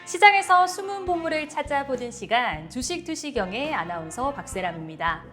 시장에서 숨은 보물을 찾아보는 시간, 주식 투시경의 아나운서 박세람입니다.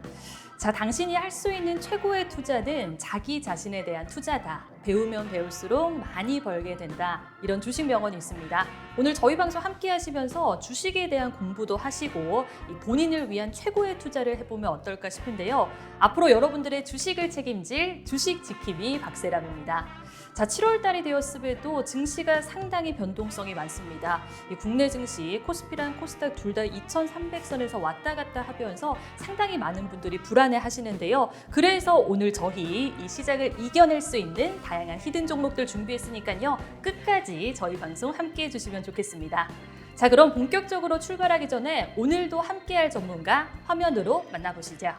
자, 당신이 할 수 있는 최고의 투자는 자기 자신에 대한 투자다. 배우면 배울수록 많이 벌게 된다. 이런 주식 명언이 있습니다. 오늘 저희 방송 함께 하시면서 주식에 대한 공부도 하시고 본인을 위한 최고의 투자를 해보면 어떨까 싶은데요. 앞으로 여러분들의 주식을 책임질 주식 지킴이 박세람입니다. 자, 7월 달이 되었음에도 증시가 상당히 변동성이 많습니다. 이 국내 증시 코스피랑 코스닥 둘 다 2,300선에서 왔다 갔다 하면서 상당히 많은 분들이 불안해 하시는데요. 그래서 오늘 저희 이 시장을 이겨낼 수 있는 다양한 히든 종목들 준비했으니까요. 끝까지 저희 방송 함께 해주시면 좋겠습니다. 자, 그럼 본격적으로 출발하기 전에 오늘도 함께할 전문가 화면으로 만나보시죠.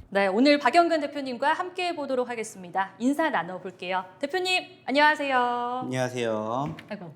네, 오늘 박영근 대표님과 함께 해보도록 하겠습니다. 인사 나눠볼게요. 대표님, 안녕하세요. 안녕하세요. 아이고.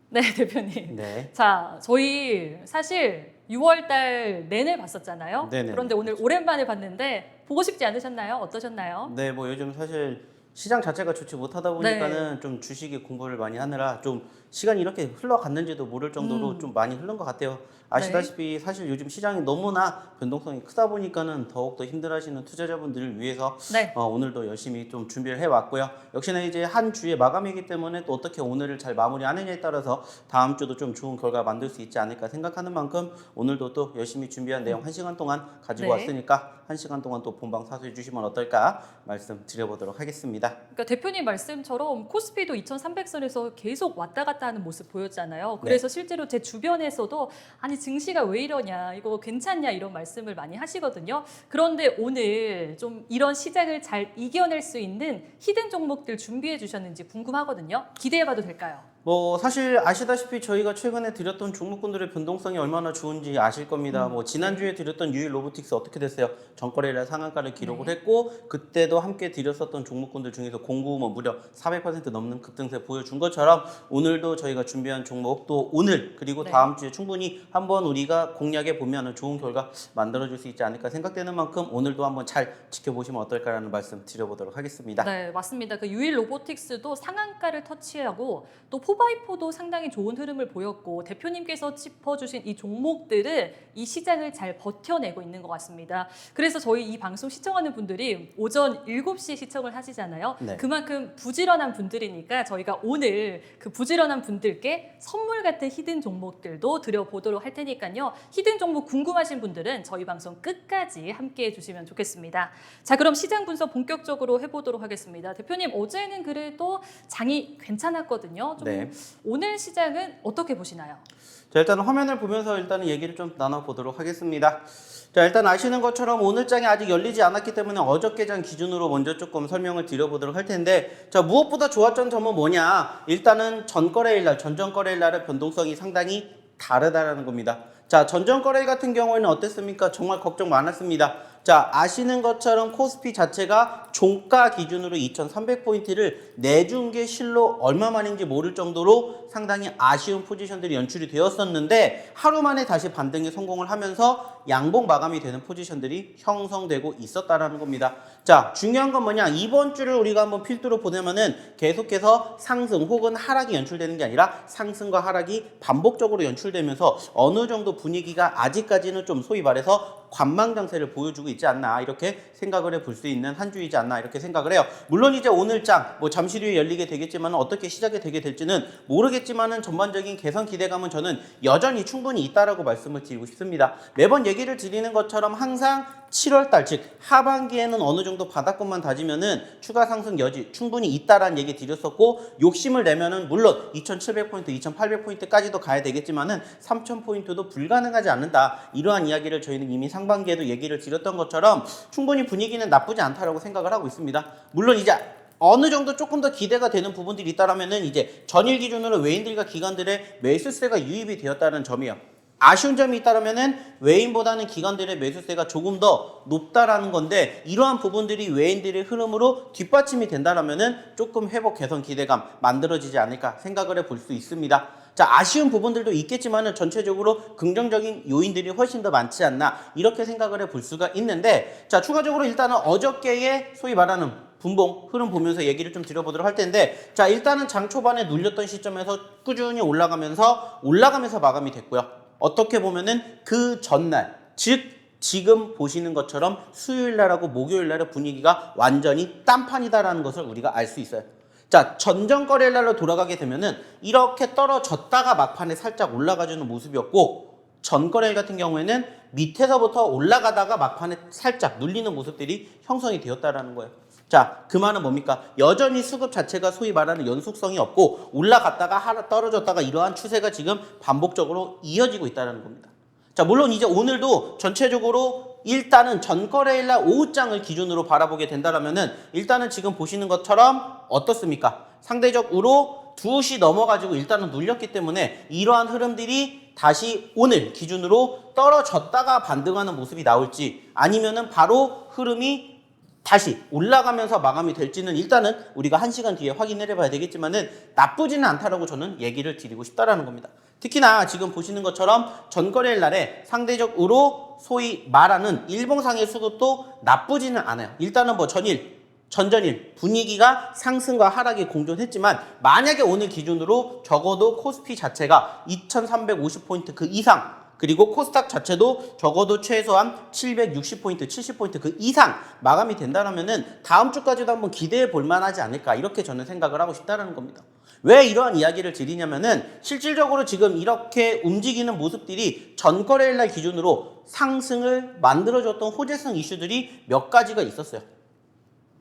네, 대표님. 네. 자, 저희 사실 6월 달 내내 봤었잖아요. 네네. 그런데 오늘 오랜만에 봤는데 보고 싶지 않으셨나요? 어떠셨나요? 네, 뭐 요즘 사실 시장 자체가 좋지 못하다 보니까는 좀 주식에 공부를 많이 하느라 좀 시간이 이렇게 흘러갔는지도 모를 정도로 좀 많이 흐른 것 같아요. 아시다시피 사실 요즘 시장이 너무나 변동성이 크다 보니까는 더욱더 힘들어하시는 투자자분들을 위해서 오늘도 열심히 좀 준비를 해왔고요. 역시나 이제 한 주의 마감이기 때문에 또 어떻게 오늘을 잘 마무리하느냐에 따라서 다음 주도 좀 좋은 결과 만들 수 있지 않을까 생각하는 만큼 오늘도 또 열심히 준비한 내용 1시간 동안 가지고 왔으니까 1시간 동안 또 본방 사수해 주시면 어떨까 말씀드려보도록 하겠습니다. 그러니까 대표님 말씀처럼 코스피도 2,300선에서 계속 왔다 갔다 하는 모습 보였잖아요. 그래서 실제로 제 주변에서도 아니 증시가 왜 이러냐, 이거 괜찮냐 이런 말씀을 많이 하시거든요. 그런데 오늘 좀 이런 시장을 잘 이겨낼 수 있는 히든 종목들 준비해 주셨는지 궁금하거든요. 기대해봐도 될까요? 뭐 사실 아시다시피 저희가 최근에 드렸던 종목군들의 변동성이 얼마나 좋은지 아실 겁니다. 뭐 지난주에 드렸던 유일 로보틱스 어떻게 됐어요? 전거래일 상한가를 기록을 했고 그때도 함께 드렸었던 종목군들 중에서 공구 뭐 무려 400% 넘는 급등세 보여준 것처럼 오늘도 저희가 준비한 종목 또 오늘 그리고 다음 주에 충분히 한번 우리가 공략해 보면 좋은 결과 만들어줄 수 있지 않을까 생각되는 만큼 오늘도 한번 잘 지켜보시면 어떨까라는 말씀 드려보도록 하겠습니다. 네, 맞습니다. 그 유일 로보틱스도 상한가를 터치하고 또 포바이포도 상당히 좋은 흐름을 보였고 대표님께서 짚어주신 이 종목들은 이 시장을 잘 버텨내고 있는 것 같습니다. 그래서 저희 이 방송 시청하는 분들이 오전 7시에 시청을 하시잖아요. 그만큼 부지런한 분들이니까 저희가 오늘 그 부지런한 분들께 선물 같은 히든 종목들도 드려보도록 할 테니까요. 히든 종목 궁금하신 분들은 저희 방송 끝까지 함께 해주시면 좋겠습니다. 자, 그럼 시장 분석 본격적으로 해보도록 하겠습니다. 대표님, 어제는 그래도 장이 괜찮았거든요. 좀 오늘 시장은 어떻게 보시나요? 자, 일단 화면을 보면서 일단은 얘기를 좀 나눠보도록 하겠습니다. 자, 일단 아시는 것처럼 오늘 장이 아직 열리지 않았기 때문에 어저께 장 기준으로 먼저 조금 설명을 드려보도록 할 텐데, 자, 무엇보다 좋았던 점은 뭐냐? 일단은 전거래일 날, 전전거래일 날의 변동성이 상당히 다르다라는 겁니다. 자, 전전거래일 같은 경우에는 어땠습니까? 정말 걱정 많았습니다. 자, 아시는 것처럼 코스피 자체가 종가 기준으로 2,300포인트를 내준 게 실로 얼마만인지 모를 정도로 상당히 아쉬운 포지션들이 연출이 되었었는데 하루 만에 다시 반등에 성공을 하면서 양봉 마감이 되는 포지션들이 형성되고 있었다라는 겁니다. 자, 중요한 건 뭐냐? 이번 주를 우리가 한번 필두로 보내면은 계속해서 상승 혹은 하락이 연출되는 게 아니라 상승과 하락이 반복적으로 연출되면서 어느 정도 분위기가 아직까지는 좀 소위 말해서 관망장세를 보여주고 있지 않나 이렇게 생각을 해볼 수 있는 한 주이지 않나 이렇게 생각을 해요. 물론 이제 오늘 장 뭐 잠시 뒤에 열리게 되겠지만 어떻게 시작이 되게 될지는 모르겠지만은 전반적인 개선 기대감은 저는 여전히 충분히 있다라고 말씀을 드리고 싶습니다. 매번 얘기를 드리는 것처럼 항상 7월달 즉 하반기에는 어느 정도 바닥권만 다지면은 추가 상승 여지 충분히 있다라는 얘기 드렸었고 욕심을 내면은 물론 2,700포인트, 2,800포인트까지도 가야 되겠지만은 3,000포인트도 불가능하지 않는다. 이러한 이야기를 저희는 이미 상반기에도 얘기를 드렸던 것처럼 충분히 분위기는 나쁘지 않다라고 생각을 하고 있습니다. 물론 이제 어느 정도 조금 더 기대가 되는 부분들이 있다라면은 이제 전일 기준으로 외인들과 기관들의 매수세가 유입이 되었다는 점이에요. 아쉬운 점이 있다면은 외인보다는 기관들의 매수세가 조금 더 높다라는 건데 이러한 부분들이 외인들의 흐름으로 뒷받침이 된다면은 조금 회복 개선 기대감 만들어지지 않을까 생각을 해볼 수 있습니다. 자, 아쉬운 부분들도 있겠지만은 전체적으로 긍정적인 요인들이 훨씬 더 많지 않나 이렇게 생각을 해 볼 수가 있는데, 자, 추가적으로 일단은 어저께의 소위 말하는 분봉 흐름 보면서 얘기를 좀 드려보도록 할 텐데, 자, 일단은 장 초반에 눌렸던 시점에서 꾸준히 올라가면서 마감이 됐고요. 어떻게 보면은 그 전날, 즉 지금 보시는 것처럼 수요일 날하고 목요일 날의 분위기가 완전히 딴판이다라는 것을 우리가 알 수 있어요. 자, 전전거래일 날로 돌아가게 되면은 이렇게 떨어졌다가 막판에 살짝 올라가주는 모습이었고, 전거래일 같은 경우에는 밑에서부터 올라가다가 막판에 살짝 눌리는 모습들이 형성이 되었다라는 거예요. 자, 그 말은 뭡니까? 여전히 수급 자체가 소위 말하는 연속성이 없고 올라갔다가 떨어졌다가 이러한 추세가 지금 반복적으로 이어지고 있다는 겁니다. 자, 물론 이제 오늘도 전체적으로 일단은 전거래일날 오후장을 기준으로 바라보게 된다면은 일단은 지금 보시는 것처럼 어떻습니까? 상대적으로 2시 넘어가지고 일단은 눌렸기 때문에 이러한 흐름들이 다시 오늘 기준으로 떨어졌다가 반등하는 모습이 나올지, 아니면은 바로 흐름이 다시 올라가면서 마감이 될지는 일단은 우리가 1시간 뒤에 확인을 해봐야 되겠지만은 나쁘지는 않다라고 저는 얘기를 드리고 싶다라는 겁니다. 특히나 지금 보시는 것처럼 전거래일 날에 상대적으로 소위 말하는 일봉상의 수급도 나쁘지는 않아요. 일단은 뭐 전전일 분위기가 상승과 하락이 공존했지만, 만약에 오늘 기준으로 적어도 코스피 자체가 2350포인트 그 이상, 그리고 코스닥 자체도 적어도 최소한 760포인트, 70포인트 그 이상 마감이 된다면은 다음 주까지도 한번 기대해 볼 만하지 않을까, 이렇게 저는 생각을 하고 싶다는 겁니다. 왜 이러한 이야기를 드리냐면은 실질적으로 지금 이렇게 움직이는 모습들이 전거래일 날 기준으로 상승을 만들어줬던 호재성 이슈들이 몇 가지가 있었어요.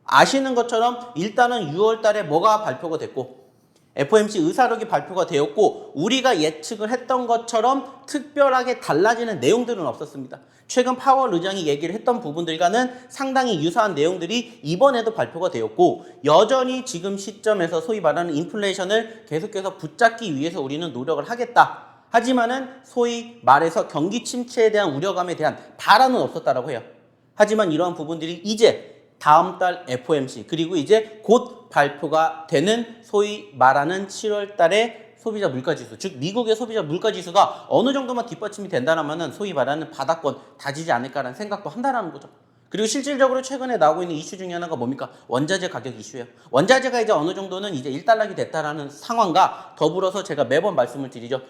아시는 것처럼 일단은 6월 달에 뭐가 발표가 됐고, FOMC 의사록이 발표가 되었고, 우리가 예측을 했던 것처럼 특별하게 달라지는 내용들은 없었습니다. 최근 파월 의장이 얘기를 했던 부분들과는 상당히 유사한 내용들이 이번에도 발표가 되었고, 여전히 지금 시점에서 소위 말하는 인플레이션을 계속해서 붙잡기 위해서 우리는 노력을 하겠다. 하지만은 소위 말해서 경기 침체에 대한 우려감에 대한 발언은 없었다라고 해요. 하지만 이러한 부분들이 이제 다음 달 FOMC, 그리고 이제 곧 발표가 되는 소위 말하는 7월 달에 소비자 물가지수, 즉 미국의 소비자 물가지수가 어느 정도만 뒷받침이 된다면 소위 말하는 바닥권 다지지 않을까라는 생각도 한다는 거죠. 그리고 실질적으로 최근에 나오고 있는 이슈 중에 하나가 뭡니까? 원자재 가격 이슈예요. 원자재가 이제 어느 정도는 이제 일단락이 됐다라는 상황과 더불어서 제가 매번 말씀을 드리죠.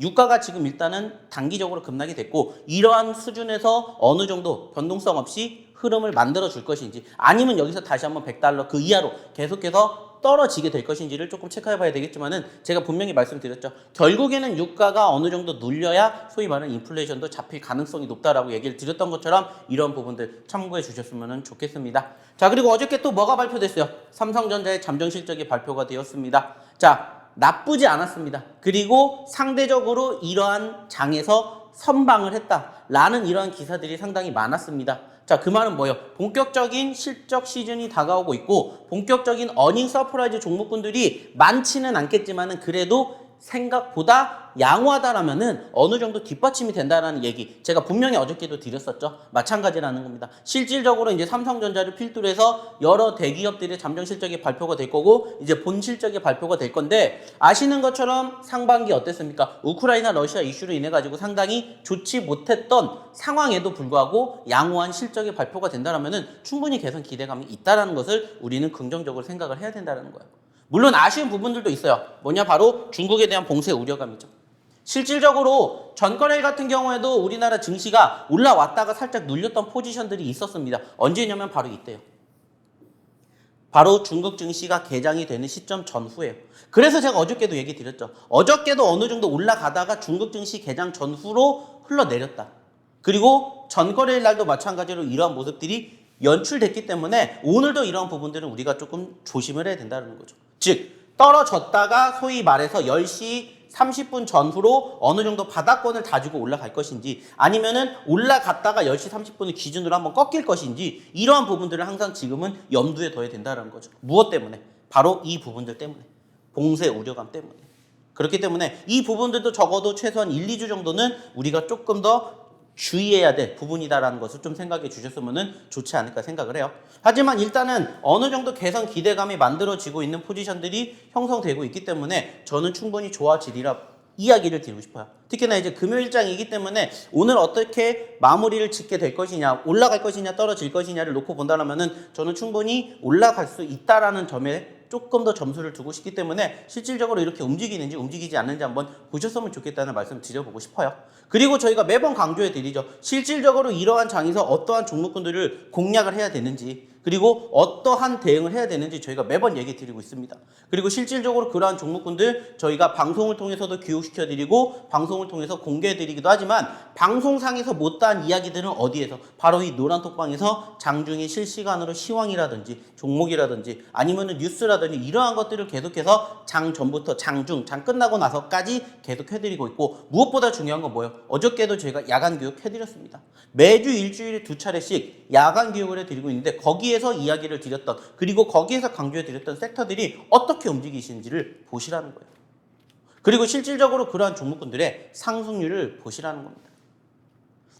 유가가 지금 일단은 단기적으로 급락이 됐고, 이러한 수준에서 어느 정도 변동성 없이 흐름을 만들어 줄 것인지, 아니면 여기서 다시 한번 $100 그 이하로 계속해서 떨어지게 될 것인지를 조금 체크해 봐야 되겠지만은, 제가 분명히 말씀드렸죠. 결국에는 유가가 어느 정도 눌려야 소위 말하는 인플레이션도 잡힐 가능성이 높다라고 얘기를 드렸던 것처럼 이런 부분들 참고해 주셨으면 좋겠습니다. 자, 그리고 어저께 또 뭐가 발표됐어요? 삼성전자의 잠정 실적이 발표가 되었습니다. 자, 나쁘지 않았습니다. 그리고 상대적으로 이러한 장에서 선방을 했다라는 이러한 기사들이 상당히 많았습니다. 자, 그 말은 뭐예요? 본격적인 실적 시즌이 다가오고 있고, 본격적인 어닝 서프라이즈 종목군들이 많지는 않겠지만은 그래도 생각보다 양호하다라면은 어느 정도 뒷받침이 된다라는 얘기 제가 분명히 어저께도 드렸었죠. 마찬가지라는 겁니다. 실질적으로 이제 삼성전자를 필두로 해서 여러 대기업들의 잠정 실적이 발표가 될 거고, 이제 본 실적이 발표가 될 건데, 아시는 것처럼 상반기 어땠습니까? 우크라이나 러시아 이슈로 인해 가지고 상당히 좋지 못했던 상황에도 불구하고 양호한 실적이 발표가 된다라면은 충분히 개선 기대감이 있다라는 것을 우리는 긍정적으로 생각을 해야 된다는 거예요. 물론 아쉬운 부분들도 있어요. 뭐냐? 바로 중국에 대한 봉쇄 우려감이죠. 실질적으로 전거래일 같은 경우에도 우리나라 증시가 올라왔다가 살짝 눌렸던 포지션들이 있었습니다. 언제냐면 바로 이때요. 바로 중국 증시가 개장이 되는 시점 전후예요. 그래서 제가 어저께도 얘기 드렸죠. 어저께도 어느 정도 올라가다가 중국 증시 개장 전후로 흘러내렸다. 그리고 전거래일 날도 마찬가지로 이러한 모습들이 연출됐기 때문에 오늘도 이러한 부분들은 우리가 조금 조심을 해야 된다는 거죠. 즉, 떨어졌다가 소위 말해서 10시 30분 전후로 어느 정도 바닥권을 다지고 올라갈 것인지, 아니면은 올라갔다가 10시 30분을 기준으로 한번 꺾일 것인지, 이러한 부분들을 항상 지금은 염두에 둬야 된다는 거죠. 무엇 때문에? 바로 이 부분들 때문에. 봉쇄 우려감 때문에. 그렇기 때문에 이 부분들도 적어도 최소한 1, 2주 정도는 우리가 조금 더 주의해야 될 부분이다라는 것을 좀 생각해 주셨으면 좋지 않을까 생각을 해요. 하지만 일단은 어느 정도 개선 기대감이 만들어지고 있는 포지션들이 형성되고 있기 때문에 저는 충분히 좋아지리라 이야기를 드리고 싶어요. 특히나 이제 금요일장이기 때문에 오늘 어떻게 마무리를 짓게 될 것이냐, 올라갈 것이냐, 떨어질 것이냐를 놓고 본다면은 저는 충분히 올라갈 수 있다라는 점에 조금 더 점수를 두고 싶기 때문에 실질적으로 이렇게 움직이는지 움직이지 않는지 한번 보셨으면 좋겠다는 말씀 드려보고 싶어요. 그리고 저희가 매번 강조해 드리죠. 실질적으로 이러한 장에서 어떠한 종목군들을 공략을 해야 되는지, 그리고 어떠한 대응을 해야 되는지 저희가 매번 얘기 드리고 있습니다. 그리고 실질적으로 그러한 종목군들 저희가 방송을 통해서도 교육시켜 드리고 방송을 통해서 공개해 드리기도 하지만 방송상에서 못다한 이야기들은 어디에서? 바로 이 노란톡방에서 장중에 실시간으로 시황이라든지 종목이라든지 아니면은 뉴스라든지 이러한 것들을 계속해서 장 전부터 장중, 장 끝나고 나서까지 계속 해드리고 있고, 무엇보다 중요한 건 뭐예요? 어저께도 저희가 야간 교육 해드렸습니다. 매주 일주일에 2차례씩 야간 교육을 해드리고 있는데 거기에서 이야기를 드렸던, 그리고 거기에서 강조해드렸던 섹터들이 어떻게 움직이시는지를 보시라는 거예요. 그리고 실질적으로 그러한 종목군들의 상승률을 보시라는 겁니다.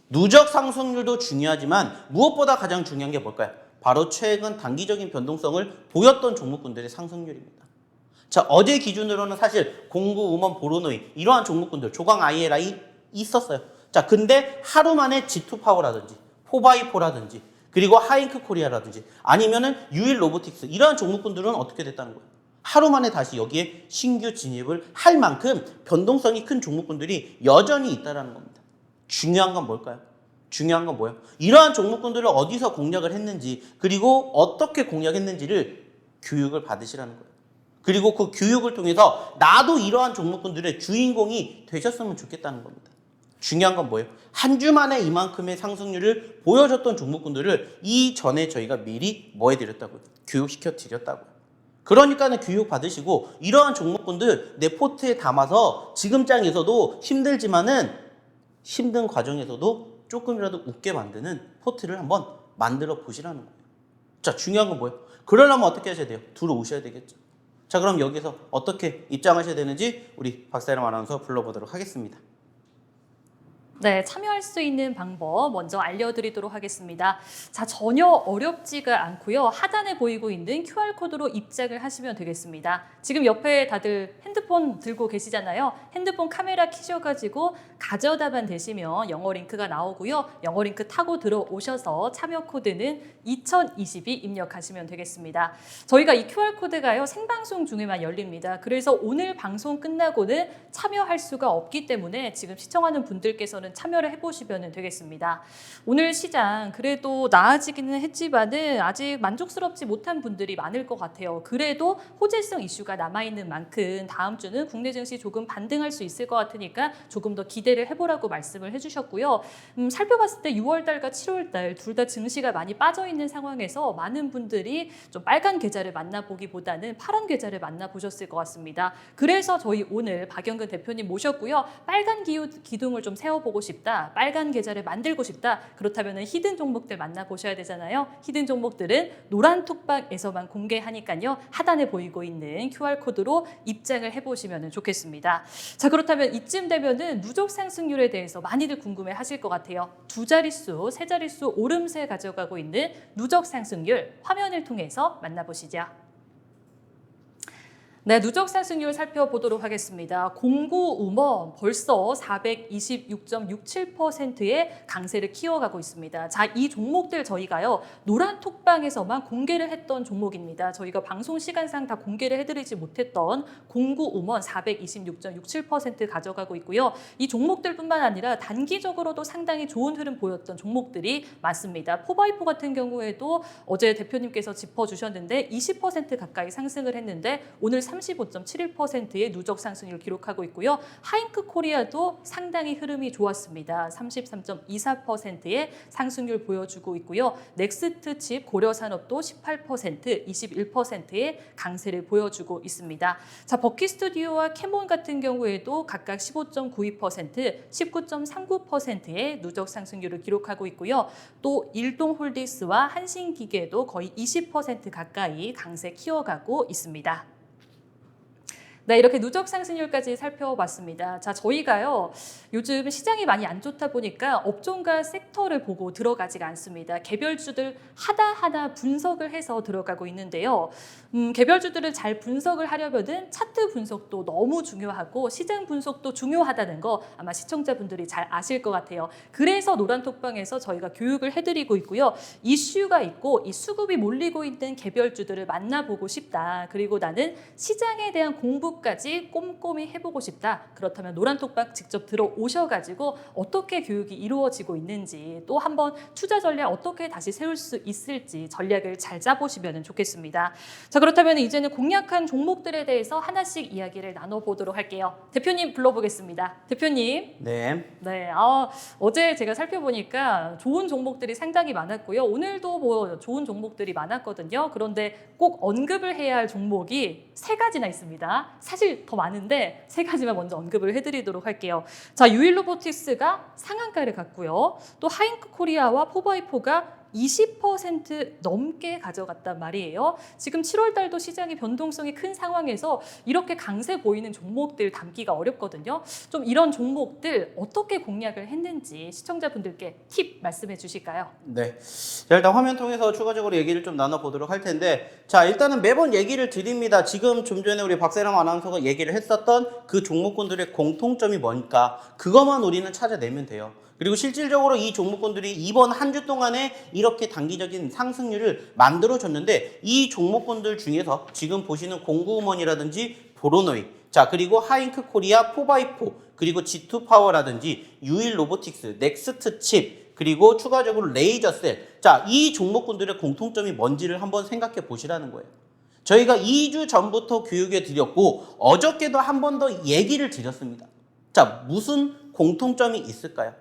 누적 상승률도 중요하지만 무엇보다 가장 중요한 게 뭘까요? 바로 최근 단기적인 변동성을 보였던 종목군들의 상승률입니다. 자, 어제 기준으로는 사실 공구, 음원, 보로노이 이러한 종목군들, 조강 ILI 있었어요. 자, 근데 하루 만에 G2파워라든지 포바이포라든지 그리고 하잉크 코리아라든지 아니면은 유일 로보틱스 이러한 종목군들은 어떻게 됐다는 거예요? 하루 만에 다시 여기에 신규 진입을 할 만큼 변동성이 큰 종목군들이 여전히 있다는 겁니다. 중요한 건 뭘까요? 중요한 건 뭐예요? 이러한 종목군들을 어디서 공략을 했는지, 그리고 어떻게 공략했는지를 교육을 받으시라는 거예요. 그리고 그 교육을 통해서 나도 이러한 종목군들의 주인공이 되셨으면 좋겠다는 겁니다. 중요한 건 뭐예요? 한 주 만에 이만큼의 상승률을 보여줬던 종목군들을 이전에 저희가 미리 뭐 해드렸다고요? 교육시켜 드렸다고요. 그러니까는 교육 받으시고 이러한 종목군들 내 포트에 담아서 지금 장에서도 힘들지만은 힘든 과정에서도 조금이라도 웃게 만드는 포트를 한번 만들어 보시라는 거예요. 자, 중요한 건 뭐예요? 그러려면 어떻게 하셔야 돼요? 들어오셔야 되겠죠. 자, 그럼 여기서 어떻게 입장하셔야 되는지 우리 박세람 아나운서 불러보도록 하겠습니다. 네, 참여할 수 있는 방법 먼저 알려드리도록 하겠습니다. 자, 전혀 어렵지가 않고요. 하단에 보이고 있는 QR코드로 입장을 하시면 되겠습니다. 지금 옆에 다들 핸드폰 들고 계시잖아요. 핸드폰 카메라 켜셔가지고 가져다만 대시면 영어 링크가 나오고요. 영어 링크 타고 들어오셔서 참여 코드는 2022 입력하시면 되겠습니다. 저희가 이 QR코드가요, 생방송 중에만 열립니다. 그래서 오늘 방송 끝나고는 참여할 수가 없기 때문에 지금 시청하는 분들께서는 참여를 해보시면 되겠습니다. 오늘 시장 그래도 나아지기는 했지만은 아직 만족스럽지 못한 분들이 많을 것 같아요. 그래도 호재성 이슈가 남아있는 만큼 다음 주는 국내 증시 조금 반등할 수 있을 것 같으니까 조금 더 기대를 해보라고 말씀을 해주셨고요. 살펴봤을 때 6월달과 7월달 둘 다 증시가 많이 빠져있는 상황에서 많은 분들이 좀 빨간 계좌를 만나보기보다는 파란 계좌를 만나보셨을 것 같습니다. 그래서 저희 오늘 박영근 대표님 모셨고요. 빨간 기둥을 좀 세워보고 싶다, 빨간 계좌를 만들고 싶다, 그렇다면 히든 종목들 만나보셔야 되잖아요. 히든 종목들은 노란 톡방에서만 공개하니까요. 하단에 보이고 있는 QR코드로 입장을 해보시면 좋겠습니다. 자, 그렇다면 이쯤 되면은 누적 상승률에 대해서 많이들 궁금해 하실 것 같아요. 두 자릿수, 세 자릿수 오름세 가져가고 있는 누적 상승률 화면을 통해서 만나보시죠. 네, 누적 상승률 살펴보도록 하겠습니다. 공구 음원 벌써 426.67%의 강세를 키워가고 있습니다. 자, 이 종목들 저희가요, 노란 톡방에서만 공개를 했던 종목입니다. 저희가 방송 시간상 다 공개를 해드리지 못했던 공구 음원 426.67% 가져가고 있고요. 이 종목들뿐만 아니라 단기적으로도 상당히 좋은 흐름 보였던 종목들이 많습니다. 포바이포 같은 경우에도 어제 대표님께서 짚어주셨는데 20% 가까이 상승을 했는데 오늘 35.71%의 누적 상승률을 기록하고 있고요. 하잉크 코리아도 상당히 흐름이 좋았습니다. 33.24%의 상승률 보여주고 있고요. 넥스트 칩 고려산업도 18%, 21%의 강세를 보여주고 있습니다. 자, 버키 스튜디오와 캐몬 같은 경우에도 각각 15.92%, 19.39%의 누적 상승률을 기록하고 있고요. 또 일동홀딩스와 한신기계도 거의 20% 가까이 강세 키워가고 있습니다. 네, 이렇게 누적 상승률까지 살펴봤습니다. 자, 저희가요, 요즘 시장이 많이 안 좋다 보니까 업종과 섹터를 보고 들어가지가 않습니다. 개별주들 하나하나 분석을 해서 들어가고 있는데요. 개별주들을 잘 분석을 하려면은 차트 분석도 너무 중요하고 시장 분석도 중요하다는 거 아마 시청자분들이 잘 아실 것 같아요. 그래서 노란톡방에서 저희가 교육을 해드리고 있고요. 이슈가 있고 이 수급이 몰리고 있는 개별주들을 만나보고 싶다. 그리고 나는 시장에 대한 공부까지 꼼꼼히 해보고 싶다. 그렇다면 노란톡방 직접 들어오셔가지고 어떻게 교육이 이루어지고 있는지 또 한번 투자 전략 어떻게 다시 세울 수 있을지 전략을 잘 짜보시면 좋겠습니다. 자, 그렇다면 이제는 공략한 종목들에 대해서 하나씩 이야기를 나눠보도록 할게요. 대표님 불러보겠습니다. 대표님. 네. 네, 어제 제가 살펴보니까 좋은 종목들이 상당히 많았고요. 오늘도 뭐 좋은 종목들이 많았거든요. 그런데 꼭 언급을 해야 할 종목이 3가지나 있습니다. 사실 더 많은데 3가지만 먼저 언급을 해드리도록 할게요. 자, 유일로보틱스가 상한가를 갔고요. 또 하잉크 코리아와 포바이포가 20% 넘게 가져갔단 말이에요. 지금 7월 달도 시장의 변동성이 큰 상황에서 이렇게 강세 보이는 종목들 담기가 어렵거든요. 좀 이런 종목들 어떻게 공략을 했는지 시청자분들께 팁 말씀해 주실까요? 네. 자, 일단 화면 통해서 추가적으로 얘기를 좀 나눠보도록 할 텐데, 자, 일단은 매번 얘기를 드립니다. 지금 좀 전에 우리 박세람 아나운서가 얘기를 했었던 그 종목군들의 공통점이 뭘까? 그것만 우리는 찾아내면 돼요. 그리고 실질적으로 이 종목군들이 이번 한 주 동안에 이렇게 단기적인 상승률을 만들어줬는데, 이 종목군들 중에서 지금 보시는 공구음원이라든지 보로노이, 자, 그리고 하잉크 코리아, 포바이포, 그리고 G2파워라든지 유일로보틱스, 넥스트칩, 그리고 추가적으로 레이저셀. 자, 이 종목군들의 공통점이 뭔지를 한번 생각해 보시라는 거예요. 저희가 2주 전부터 교육해 드렸고 어저께도 한 번 더 얘기를 드렸습니다. 자, 무슨 공통점이 있을까요?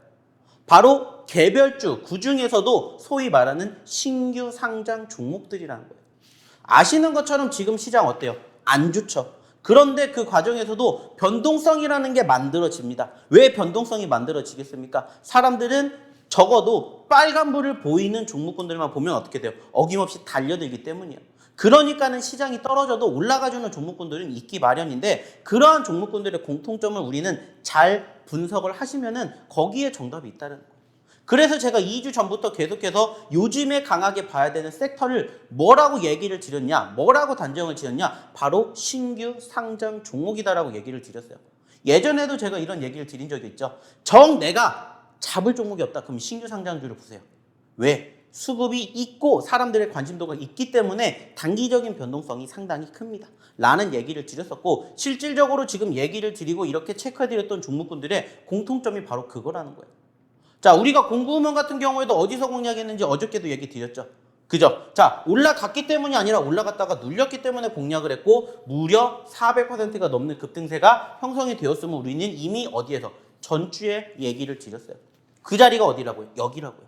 바로 개별주, 그 중에서도 소위 말하는 신규 상장 종목들이라는 거예요. 아시는 것처럼 지금 시장 어때요? 안 좋죠. 그런데 그 과정에서도 변동성이라는 게 만들어집니다. 왜 변동성이 만들어지겠습니까? 사람들은 적어도 빨간불을 보이는 종목군들만 보면 어떻게 돼요? 어김없이 달려들기 때문이에요. 그러니까는 시장이 떨어져도 올라가주는 종목군들은 있기 마련인데, 그러한 종목군들의 공통점을 우리는 잘 분석을 하시면은 거기에 정답이 있다는 거예요. 그래서 제가 2주 전부터 계속해서 요즘에 강하게 봐야 되는 섹터를 뭐라고 얘기를 드렸냐, 뭐라고 단정을 지었냐, 바로 신규 상장 종목이다라고 얘기를 드렸어요. 예전에도 제가 이런 얘기를 드린 적이 있죠. 내가 잡을 종목이 없다. 그럼 신규 상장주를 보세요. 왜? 수급이 있고 사람들의 관심도가 있기 때문에 단기적인 변동성이 상당히 큽니다. 라는 얘기를 드렸었고, 실질적으로 지금 얘기를 드리고 이렇게 체크해드렸던 종목군들의 공통점이 바로 그거라는 거예요. 자, 우리가 공구음원 같은 경우에도 어디서 공략했는지 어저께도 얘기 드렸죠. 그죠? 자, 올라갔기 때문이 아니라 올라갔다가 눌렸기 때문에 공략을 했고, 무려 400%가 넘는 급등세가 형성이 되었으면 우리는 이미 어디에서? 전주에 얘기를 드렸어요. 그 자리가 어디라고요? 여기라고요.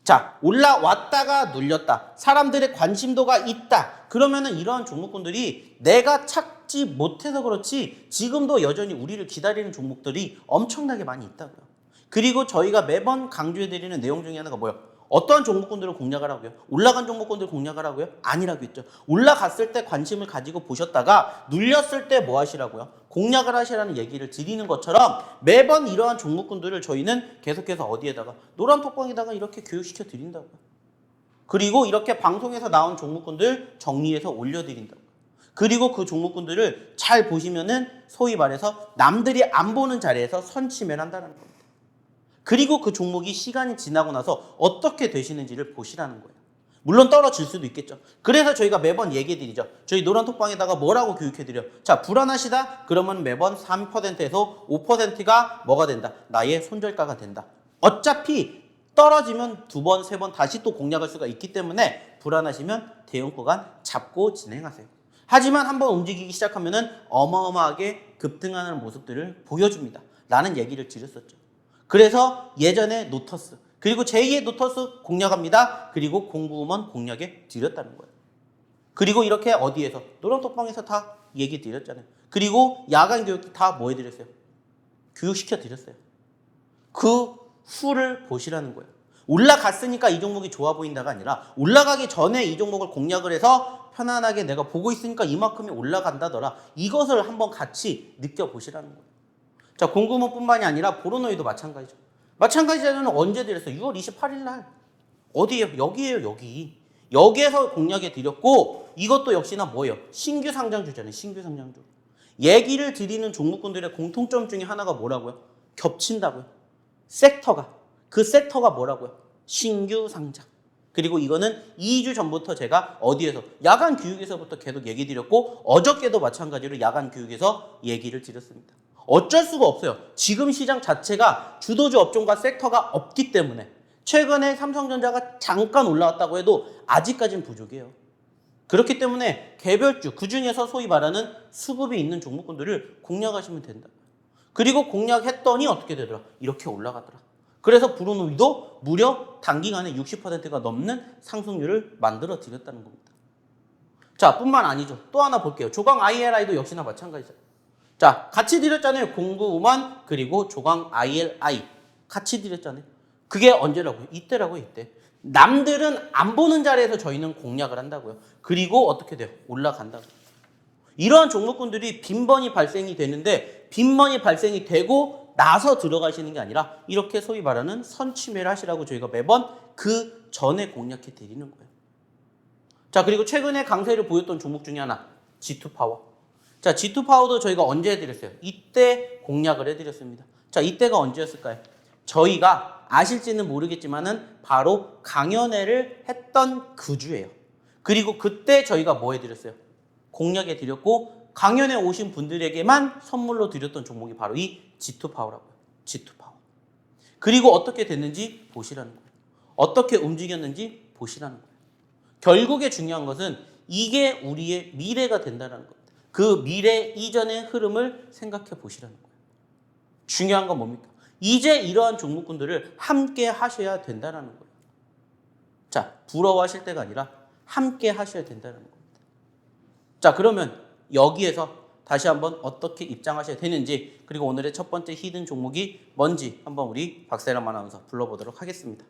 자, 올라왔다가 눌렸다. 사람들의 관심도가 있다. 그러면은 이러한 종목군들이 내가 찾지 못해서 그렇지 지금도 여전히 우리를 기다리는 종목들이 엄청나게 많이 있다고요. 그리고 저희가 매번 강조해드리는 내용 중에 하나가 뭐예요? 어떠한 종목군들을 공략하라고요? 올라간 종목군들을 공략하라고요? 아니라고 했죠. 올라갔을 때 관심을 가지고 보셨다가 눌렸을 때 뭐 하시라고요? 공략을 하시라는 얘기를 드리는 것처럼 매번 이러한 종목군들을 저희는 계속해서 어디에다가 노란톡방에다가 이렇게 교육시켜 드린다고요. 그리고 이렇게 방송에서 나온 종목군들 정리해서 올려드린다고요. 그리고 그 종목군들을 잘 보시면은 소위 말해서 남들이 안 보는 자리에서 선취매한다는 겁니다. 그리고 그 종목이 시간이 지나고 나서 어떻게 되시는지를 보시라는 거예요. 물론 떨어질 수도 있겠죠. 그래서 저희가 매번 얘기해드리죠. 저희 노란톡방에다가 뭐라고 교육해드려? 자, 불안하시다? 그러면 매번 3%에서 5%가 뭐가 된다? 나의 손절가가 된다. 어차피 떨어지면 2번, 3번 다시 또 공략할 수가 있기 때문에 불안하시면 대응 구간 잡고 진행하세요. 하지만 한번 움직이기 시작하면은 어마어마하게 급등하는 모습들을 보여줍니다. 라는 얘기를 드렸었죠. 그래서 예전에 노터스, 그리고 제2의 노터스 공략합니다. 그리고 공구음원 공략해 드렸다는 거예요. 그리고 이렇게 어디에서? 노란톡방에서 다 얘기 드렸잖아요. 그리고 야간 교육도 다 뭐 해드렸어요? 교육시켜 드렸어요. 그 후를 보시라는 거예요. 올라갔으니까 이 종목이 좋아 보인다가 아니라 올라가기 전에 이 종목을 공략을 해서 편안하게 내가 보고 있으니까 이만큼이 올라간다더라. 이것을 한번 같이 느껴보시라는 거예요. 자, 공구몬뿐만이 아니라 보로노이도 마찬가지죠. 마찬가지 자료는 언제 드렸어요? 6월 28일 날. 어디에요? 여기에요, 여기. 여기에서 공략해 드렸고 이것도 역시나 뭐예요? 신규 상장주잖아요. 신규 상장주. 얘기를 드리는 종목군들의 공통점 중에 하나가 뭐라고요? 겹친다고요. 섹터가. 그 섹터가 뭐라고요? 신규 상장. 그리고 이거는 2주 전부터 제가 어디에서 야간 교육에서부터 계속 얘기 드렸고 어저께도 마찬가지로 야간 교육에서 얘기를 드렸습니다. 어쩔 수가 없어요. 지금 시장 자체가 주도주 업종과 섹터가 없기 때문에 최근에 삼성전자가 잠깐 올라왔다고 해도 아직까지는 부족해요. 그렇기 때문에 개별주, 그중에서 소위 말하는 수급이 있는 종목군들을 공략하시면 된다. 그리고 공략했더니 어떻게 되더라? 이렇게 올라가더라. 그래서 브루노이도 무려 단기간에 60%가 넘는 상승률을 만들어 드렸다는 겁니다. 자, 뿐만 아니죠. 또 하나 볼게요. 조강 ILI도 역시나 마찬가지죠. 자, 같이 드렸잖아요. 0950만 그리고 조강 ILI 같이 드렸잖아요. 그게 언제라고요? 이때라고요, 이때. 남들은 안 보는 자리에서 저희는 공략을 한다고요. 그리고 어떻게 돼요? 올라간다고요. 이러한 종목군들이 빈번히 발생이 되는데 빈번히 발생이 되고 나서 들어가시는 게 아니라 이렇게 소위 말하는 선취매를 하시라고 저희가 매번 그 전에 공략해 드리는 거예요. 자, 그리고 최근에 강세를 보였던 종목 중에 하나 G2파워. 자, G2파워도 저희가 언제 해드렸어요? 이때 공략을 해드렸습니다. 자, 이때가 언제였을까요? 저희가 아실지는 모르겠지만은 바로 강연회를 했던 그 주예요. 그리고 그때 저희가 뭐 해드렸어요? 공략해 드렸고 강연에 오신 분들에게만 선물로 드렸던 종목이 바로 이 G2파워라고요. G2파워. 그리고 어떻게 됐는지 보시라는 거예요. 어떻게 움직였는지 보시라는 거예요. 결국에 중요한 것은 이게 우리의 미래가 된다는 겁니다. 그 미래 이전의 흐름을 생각해 보시라는 거예요. 중요한 건 뭡니까? 이제 이러한 종목군들을 함께 하셔야 된다는 거예요. 자, 부러워하실 때가 아니라 함께 하셔야 된다는 겁니다. 자, 그러면 여기에서 다시 한번 어떻게 입장하셔야 되는지 그리고 오늘의 첫 번째 히든 종목이 뭔지 한번 우리 박세람 아나운서 불러보도록 하겠습니다.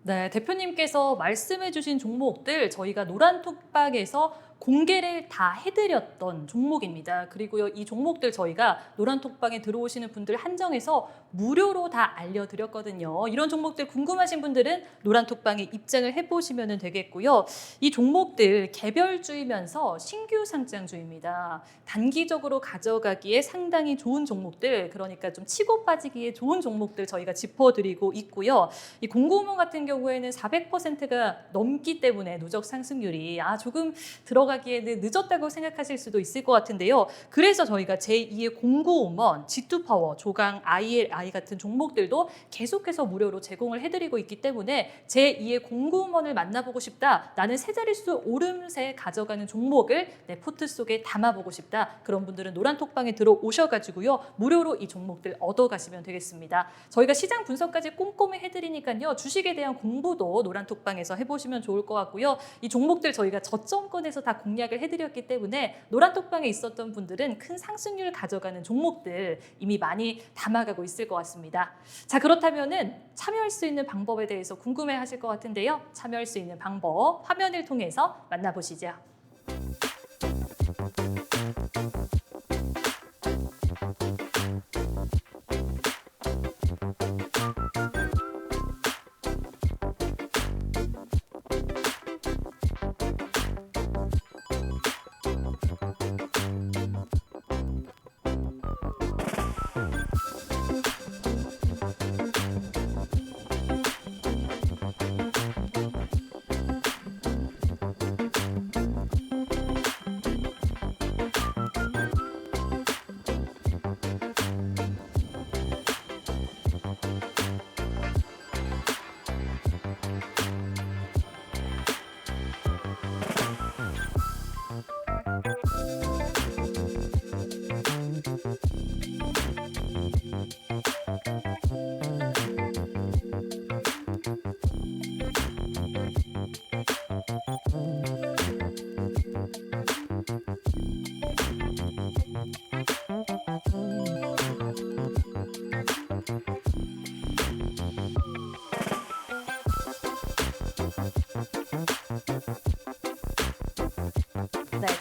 네, 대표님께서 말씀해 주신 종목들 저희가 노란톡방에서 공개를 다 해드렸던 종목입니다. 그리고요, 이 종목들 저희가 노란톡방에 들어오시는 분들 한정해서 무료로 다 알려드렸거든요. 이런 종목들 궁금하신 분들은 노란톡방에 입장을 해보시면 되겠고요. 이 종목들 개별주이면서 신규 상장주입니다. 단기적으로 가져가기에 상당히 좋은 종목들, 그러니까 좀 치고 빠지기에 좋은 종목들 저희가 짚어드리고 있고요. 이 090 같은 경우에는 400%가 넘기 때문에 누적 상승률이 조금 들어가기에는 늦었다고 생각하실 수도 있을 것 같은데요. 그래서 저희가 제2의 090원, G2파워, 조강, ILI 같은 종목들도 계속해서 무료로 제공을 해드리고 있기 때문에 제2의 090원을 만나보고 싶다. 나는 세 자릿수 오름세 가져가는 종목을 내 포트 속에 담아보고 싶다. 그런 분들은 노란톡방에 들어오셔가지고요. 무료로 이 종목들 얻어가시면 되겠습니다. 저희가 시장 분석까지 꼼꼼히 해드리니까요. 주식에 대한 공부도 노란톡방에서 해보시면 좋을 것 같고요. 이 종목들 저희가 저점권에서 다 공략을 해드렸기 때문에 노란톡방에 있었던 분들은 큰 상승률 가져가는 종목들 이미 많이 담아가고 있을 것 같습니다. 자, 그렇다면은 참여할 수 있는 방법에 대해서 궁금해하실 것 같은데요. 참여할 수 있는 방법 화면을 통해서 만나보시죠.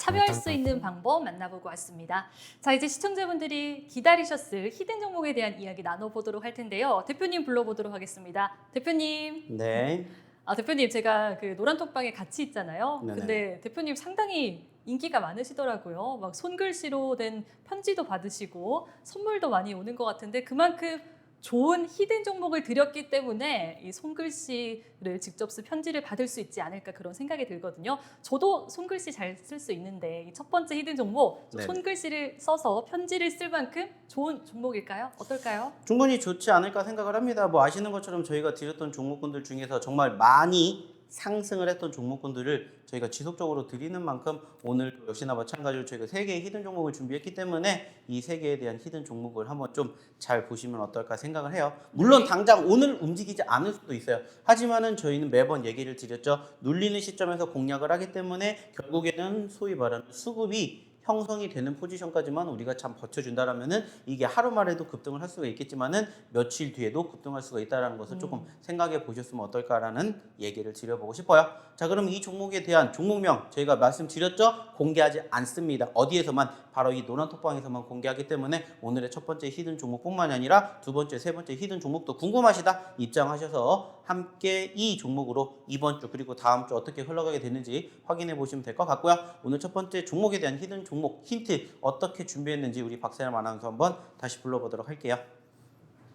참여할 수 있는 방법 만나보고 왔습니다. 자, 이제 시청자분들이 기다리셨을 히든 종목에 대한 이야기 나눠보도록 할 텐데요. 대표님 불러보도록 하겠습니다. 대표님. 네. 대표님 제가 그 노란톡방에 같이 있잖아요. 네네. 근데 대표님 상당히 인기가 많으시더라고요. 막 손글씨로 된 편지도 받으시고 선물도 많이 오는 것 같은데 그만큼 좋은 히든 종목을 드렸기 때문에 이 손글씨를 직접 쓴 편지를 받을 수 있지 않을까 그런 생각이 들거든요. 저도 손글씨 잘 쓸 수 있는데 이 첫 번째 히든 종목 좀 네네. 손글씨를 써서 편지를 쓸 만큼 좋은 종목일까요? 어떨까요? 충분히 좋지 않을까 생각을 합니다. 뭐 아시는 것처럼 저희가 드렸던 종목군들 중에서 정말 많이 상승을 했던 종목군들을 저희가 지속적으로 드리는 만큼 오늘 역시나 마찬가지로 저희가 3개의 히든 종목을 준비했기 때문에 이 3개에 대한 히든 종목을 한번 좀 잘 보시면 어떨까 생각을 해요. 물론 네. 당장 오늘 움직이지 않을 수도 있어요. 하지만은 저희는 매번 얘기를 드렸죠. 눌리는 시점에서 공략을 하기 때문에 결국에는 소위 말하는 수급이 형성이 되는 포지션까지만 우리가 참 버텨준다라면은 이게 하루 만에도 급등을 할 수가 있겠지만은 며칠 뒤에도 급등할 수가 있다라는 것을 조금 생각해 보셨으면 어떨까라는 얘기를 드려보고 싶어요. 자, 그럼 이 종목에 대한 종목명 저희가 말씀드렸죠? 공개하지 않습니다. 어디에서만 바로 이 노란톡방에서만 공개하기 때문에 오늘의 첫 번째 히든 종목뿐만이 아니라 두 번째, 세 번째 히든 종목도 궁금하시다 입장하셔서 함께 이 종목으로 이번 주 그리고 다음 주 어떻게 흘러가게 되는지 확인해 보시면 될 것 같고요. 오늘 첫 번째 종목에 대한 히든 종목 힌트 어떻게 준비했는지 우리 박세람 아나운서 한번 다시 불러보도록 할게요.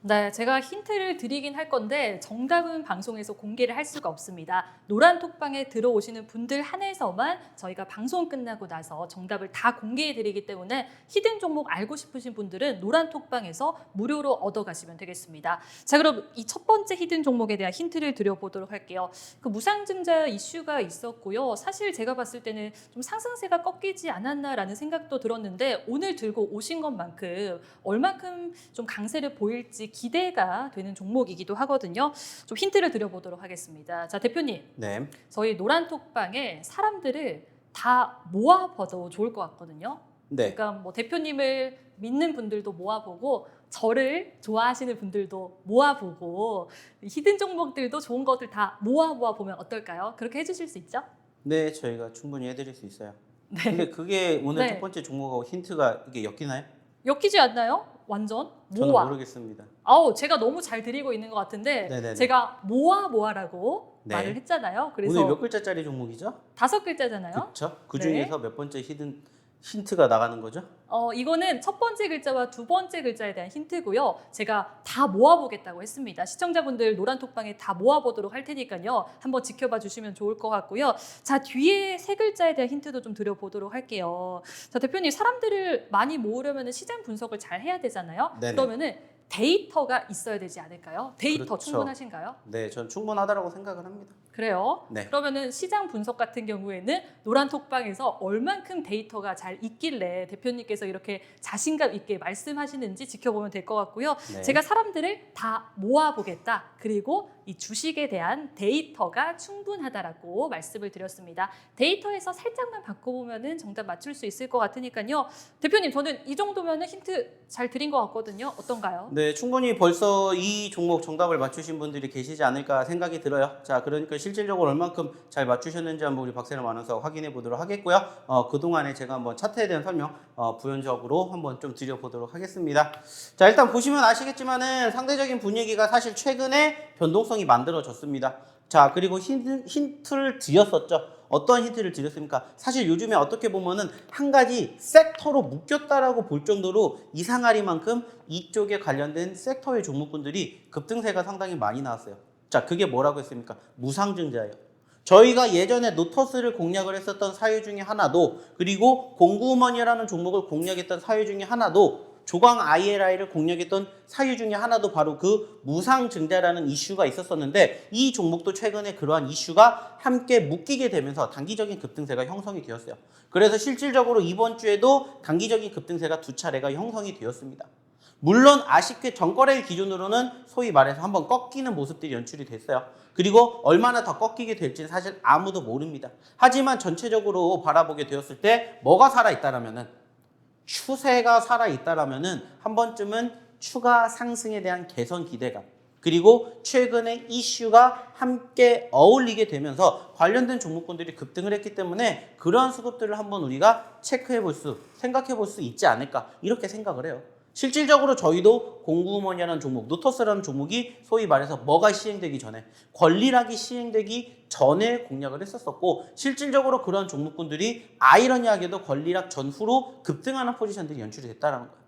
네, 제가 힌트를 드리긴 할 건데 정답은 방송에서 공개를 할 수가 없습니다. 노란톡방에 들어오시는 분들 한해서만 저희가 방송 끝나고 나서 정답을 다 공개해 드리기 때문에 히든 종목 알고 싶으신 분들은 노란톡방에서 무료로 얻어가시면 되겠습니다. 자, 그럼 이 첫 번째 히든 종목에 대한 힌트를 드려보도록 할게요. 그 무상증자 이슈가 있었고요. 사실 제가 봤을 때는 좀 상승세가 꺾이지 않았나라는 생각도 들었는데 오늘 들고 오신 것만큼 얼만큼 좀 강세를 보일지 기대가 되는 종목이기도 하거든요. 좀 힌트를 드려보도록 하겠습니다. 자, 대표님. 네. 저희 노란톡방에 사람들을 다 모아봐도 좋을 것 같거든요. 네. 그러니까 뭐 대표님을 믿는 분들도 모아보고 저를 좋아하시는 분들도 모아보고 히든 종목들도 좋은 것들 다 모아 보면 어떨까요? 그렇게 해주실 수 있죠? 네, 저희가 충분히 해드릴 수 있어요. 네. 근데 그게 오늘 네. 첫 번째 종목하고 힌트가 이게 엮이나요? 엮이지 않나요? 완전 저는 모아. 모르겠습니다. 아우, 제가 너무 잘 드리고 있는 것 같은데 네네네. 제가 모아라고 네. 말을 했잖아요. 그래서 오늘 몇 글자짜리 종목이죠? 5글자잖아요. 그렇죠. 그 네. 중에서 몇 번째 힌트가 나가는 거죠? 이거는 첫 번째 글자와 두 번째 글자에 대한 힌트고요. 제가 다 모아보겠다고 했습니다. 시청자분들 노란톡방에 다 모아보도록 할 테니까요. 한번 지켜봐 주시면 좋을 것 같고요. 자, 뒤에 세 글자에 대한 힌트도 좀 드려보도록 할게요. 자, 대표님, 사람들을 많이 모으려면 시장 분석을 잘 해야 되잖아요. 네네. 그러면은 데이터가 있어야 되지 않을까요? 데이터 그렇죠. 충분하신가요? 네, 전 충분하다라고 생각을 합니다. 그래요? 네. 그러면은 시장 분석 같은 경우에는 노란톡방에서 얼만큼 데이터가 잘 있길래 대표님께서 이렇게 자신감 있게 말씀하시는지 지켜보면 될 것 같고요. 네. 제가 사람들을 다 모아보겠다. 그리고 이 주식에 대한 데이터가 충분하다라고 말씀을 드렸습니다. 데이터에서 살짝만 바꿔보면은 정답 맞출 수 있을 것 같으니까요. 대표님, 저는 이 정도면은 힌트 잘 드린 것 같거든요. 어떤가요? 네, 충분히 벌써 이 종목 정답을 맞추신 분들이 계시지 않을까 생각이 들어요. 자, 그러니까 실질적으로 얼만큼 잘 맞추셨는지 한번 우리 박세람 아나운서 확인해 보도록 하겠고요. 그동안에 제가 한번 차트에 대한 설명 부연적으로 한번 좀 드려보도록 하겠습니다. 자, 일단 보시면 아시겠지만은 상대적인 분위기가 사실 최근에 변동성이 만들어졌습니다. 자, 그리고 힌트를 드렸었죠. 어떤 힌트를 드렸습니까? 사실 요즘에 어떻게 보면은 한 가지 섹터로 묶였다라고 볼 정도로 이상하리만큼 이쪽에 관련된 섹터의 종목군들이 급등세가 상당히 많이 나왔어요. 자, 그게 뭐라고 했습니까? 무상증자예요. 저희가 예전에 노터스를 공략을 했었던 사유 중에 하나도, 그리고 공구먼이라는 종목을 공략했던 사유 중에 하나도, 조광 ILI를 공략했던 사유 중에 하나도 바로 그 무상증자라는 이슈가 있었었는데, 이 종목도 최근에 그러한 이슈가 함께 묶이게 되면서 단기적인 급등세가 형성이 되었어요. 그래서 실질적으로 이번 주에도 단기적인 급등세가 두 차례가 형성이 되었습니다. 물론 아쉽게 전거래일 기준으로는 소위 말해서 한번 꺾이는 모습들이 연출이 됐어요. 그리고 얼마나 더 꺾이게 될지는 사실 아무도 모릅니다. 하지만 전체적으로 바라보게 되었을 때 뭐가 살아있다라면은, 추세가 살아있다라면은 한 번쯤은 추가 상승에 대한 개선 기대감, 그리고 최근에 이슈가 함께 어울리게 되면서 관련된 종목군들이 급등을 했기 때문에 그러한 수급들을 한번 우리가 생각해 볼 수 있지 않을까 이렇게 생각을 해요. 실질적으로 저희도 공구먼이라는 종목, 노터스라는 종목이 소위 말해서 뭐가 시행되기 전에, 권리락이 시행되기 전에 공략을 했었었고, 실질적으로 그런 종목군들이 아이러니하게도 권리락 전후로 급등하는 포지션들이 연출이 됐다는 거예요.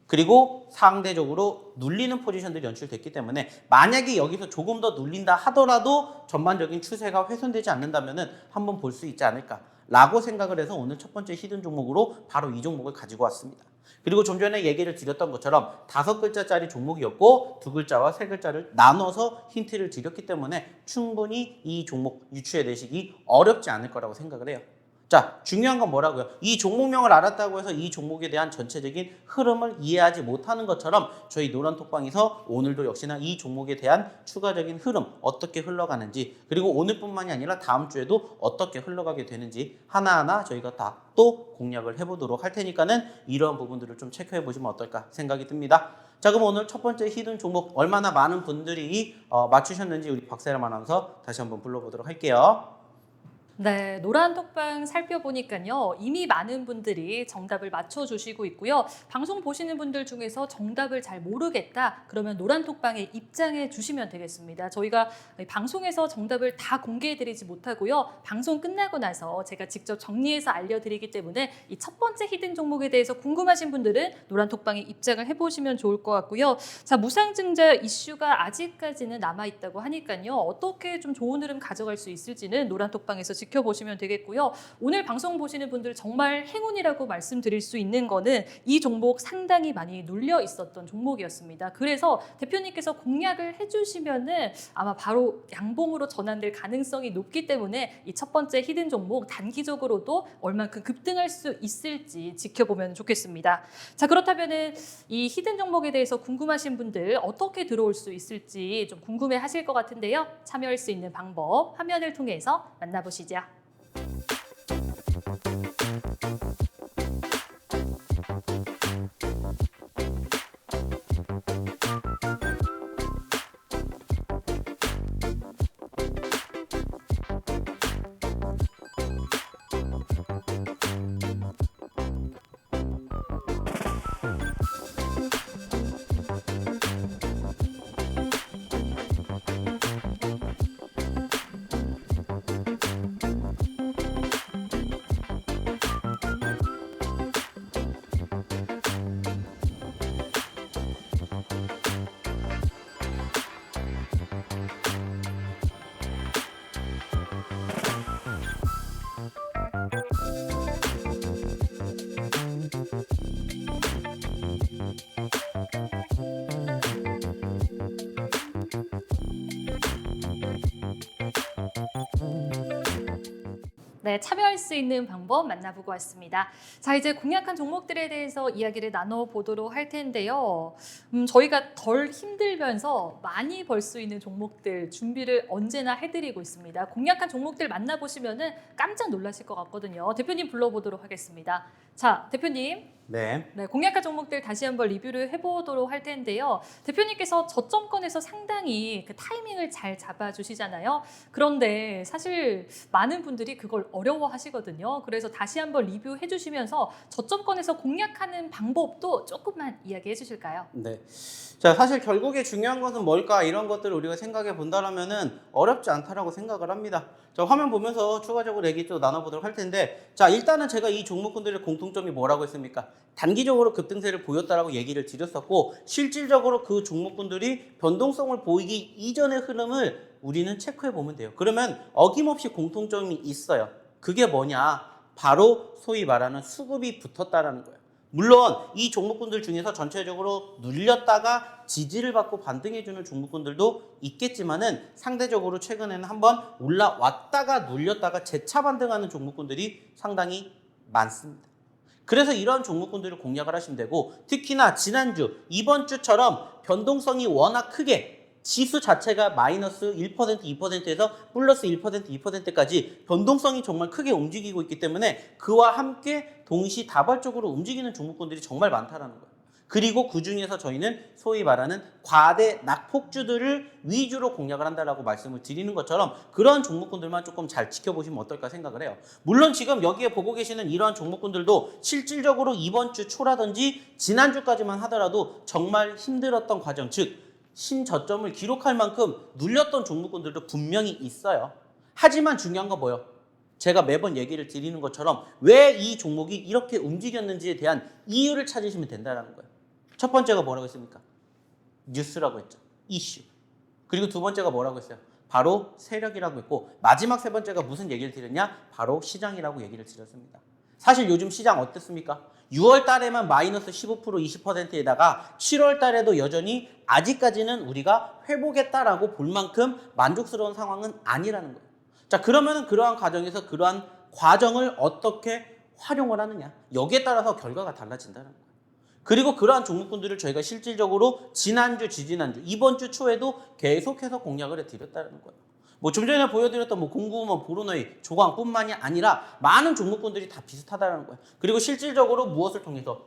그리고 상대적으로 눌리는 포지션들이 연출됐기 때문에 만약에 여기서 조금 더 눌린다 하더라도 전반적인 추세가 훼손되지 않는다면 한번 볼 수 있지 않을까 라고 생각을 해서 오늘 첫 번째 히든 종목으로 바로 이 종목을 가지고 왔습니다. 그리고 좀 전에 얘기를 드렸던 것처럼 5글자짜리 종목이었고 2글자와 3글자를 나눠서 힌트를 드렸기 때문에 충분히 이 종목 유추해내시기 어렵지 않을 거라고 생각을 해요. 자, 중요한 건 뭐라고요? 이 종목명을 알았다고 해서 이 종목에 대한 전체적인 흐름을 이해하지 못하는 것처럼 저희 노란톡방에서 오늘도 역시나 이 종목에 대한 추가적인 흐름 어떻게 흘러가는지, 그리고 오늘뿐만이 아니라 다음 주에도 어떻게 흘러가게 되는지 하나하나 저희가 다 또 공략을 해보도록 할 테니까는 이런 부분들을 좀 체크해 보시면 어떨까 생각이 듭니다. 자, 그럼 오늘 첫 번째 히든 종목 얼마나 많은 분들이 맞추셨는지 우리 박세람 아나운서 다시 한번 불러보도록 할게요. 네, 노란톡방 살펴보니까요. 이미 많은 분들이 정답을 맞춰주시고 있고요. 방송 보시는 분들 중에서 정답을 잘 모르겠다. 그러면 노란톡방에 입장해 주시면 되겠습니다. 저희가 방송에서 정답을 다 공개해드리지 못하고요. 방송 끝나고 나서 제가 직접 정리해서 알려드리기 때문에 이 첫 번째 히든 종목에 대해서 궁금하신 분들은 노란톡방에 입장을 해보시면 좋을 것 같고요. 자, 무상증자 이슈가 아직까지는 남아있다고 하니까요. 어떻게 좀 좋은 흐름 가져갈 수 있을지는 노란톡방에서 지켜보시면 되겠고요. 오늘 방송 보시는 분들 정말 행운이라고 말씀드릴 수 있는 거는 이 종목 상당히 많이 눌려 있었던 종목이었습니다. 그래서 대표님께서 공략을 해주시면은 아마 바로 양봉으로 전환될 가능성이 높기 때문에 이 첫 번째 히든 종목 단기적으로도 얼만큼 급등할 수 있을지 지켜보면 좋겠습니다. 자, 그렇다면은 이 히든 종목에 대해서 궁금하신 분들 어떻게 들어올 수 있을지 좀 궁금해 하실 것 같은데요. 참여할 수 있는 방법 화면을 통해서 만나보시죠. 네, 참여할 수 있는 방법 만나보고 왔습니다. 자, 이제 공략한 종목들에 대해서 이야기를 나눠보도록 할 텐데요. 저희가 덜 힘들면서 많이 벌 수 있는 종목들 준비를 언제나 해드리고 있습니다. 공략한 종목들 만나보시면 깜짝 놀라실 것 같거든요. 대표님 불러보도록 하겠습니다. 자, 대표님. 네. 네, 공략한 종목들 다시 한번 리뷰를 해보도록 할 텐데요. 대표님께서 저점권에서 상당히 그 타이밍을 잘 잡아주시잖아요. 그런데 사실 많은 분들이 그걸 어려워하시거든요. 그래서 다시 한번 리뷰해 주시면서 저점권에서 공략하는 방법도 조금만 이야기해 주실까요? 네. 자, 사실 결국에 중요한 것은 뭘까 이런 것들을 우리가 생각해 본다라면은 어렵지 않다라고 생각을 합니다. 자, 화면 보면서 추가적으로 얘기 좀 나눠보도록 할 텐데, 자, 일단은 제가 이 종목군들의 공통점이 뭐라고 했습니까? 단기적으로 급등세를 보였다라고 얘기를 드렸었고, 실질적으로 그 종목군들이 변동성을 보이기 이전의 흐름을 우리는 체크해 보면 돼요. 그러면 어김없이 공통점이 있어요. 그게 뭐냐? 바로 소위 말하는 수급이 붙었다라는 거예요. 물론 이 종목군들 중에서 전체적으로 눌렸다가 지지를 받고 반등해주는 종목군들도 있겠지만은 상대적으로 최근에는 한번 올라왔다가 눌렸다가 재차 반등하는 종목군들이 상당히 많습니다. 그래서 이런 종목군들을 공략을 하시면 되고, 특히나 지난주, 이번 주처럼 변동성이 워낙 크게 지수 자체가 마이너스 1%, 2%에서 플러스 1%, 2%까지 변동성이 정말 크게 움직이고 있기 때문에 그와 함께 동시다발적으로 움직이는 종목군들이 정말 많다라는 거예요. 그리고 그 중에서 저희는 소위 말하는 과대 낙폭주들을 위주로 공략을 한다라고 말씀을 드리는 것처럼 그런 종목군들만 조금 잘 지켜보시면 어떨까 생각을 해요. 물론 지금 여기에 보고 계시는 이러한 종목군들도 실질적으로 이번 주 초라든지 지난주까지만 하더라도 정말 힘들었던 과정, 즉 신저점을 기록할 만큼 눌렸던 종목군들도 분명히 있어요. 하지만 중요한 건 뭐예요? 제가 매번 얘기를 드리는 것처럼 왜 이 종목이 이렇게 움직였는지에 대한 이유를 찾으시면 된다는 거예요. 첫 번째가 뭐라고 했습니까? 뉴스라고 했죠. 이슈. 그리고 두 번째가 뭐라고 했어요? 바로 세력이라고 했고 마지막 세 번째가 무슨 얘기를 드렸냐? 바로 시장이라고 얘기를 드렸습니다. 사실 요즘 시장 어땠습니까? 6월 달에만 마이너스 15% 20%에다가 7월 달에도 여전히 아직까지는 우리가 회복했다라고 볼 만큼 만족스러운 상황은 아니라는 거예요. 자, 그러면은 그러한 과정에서 그러한 과정을 어떻게 활용을 하느냐? 여기에 따라서 결과가 달라진다는 거예요. 그리고 그러한 종목군들을 저희가 실질적으로 지난주, 지지난주, 이번 주 초에도 계속해서 공략을 해드렸다는 거예요. 뭐 좀 전에 보여드렸던 뭐 공구우먼, 보르노이, 조광뿐만이 아니라 많은 종목군들이 다 비슷하다는 거예요. 그리고 실질적으로 무엇을 통해서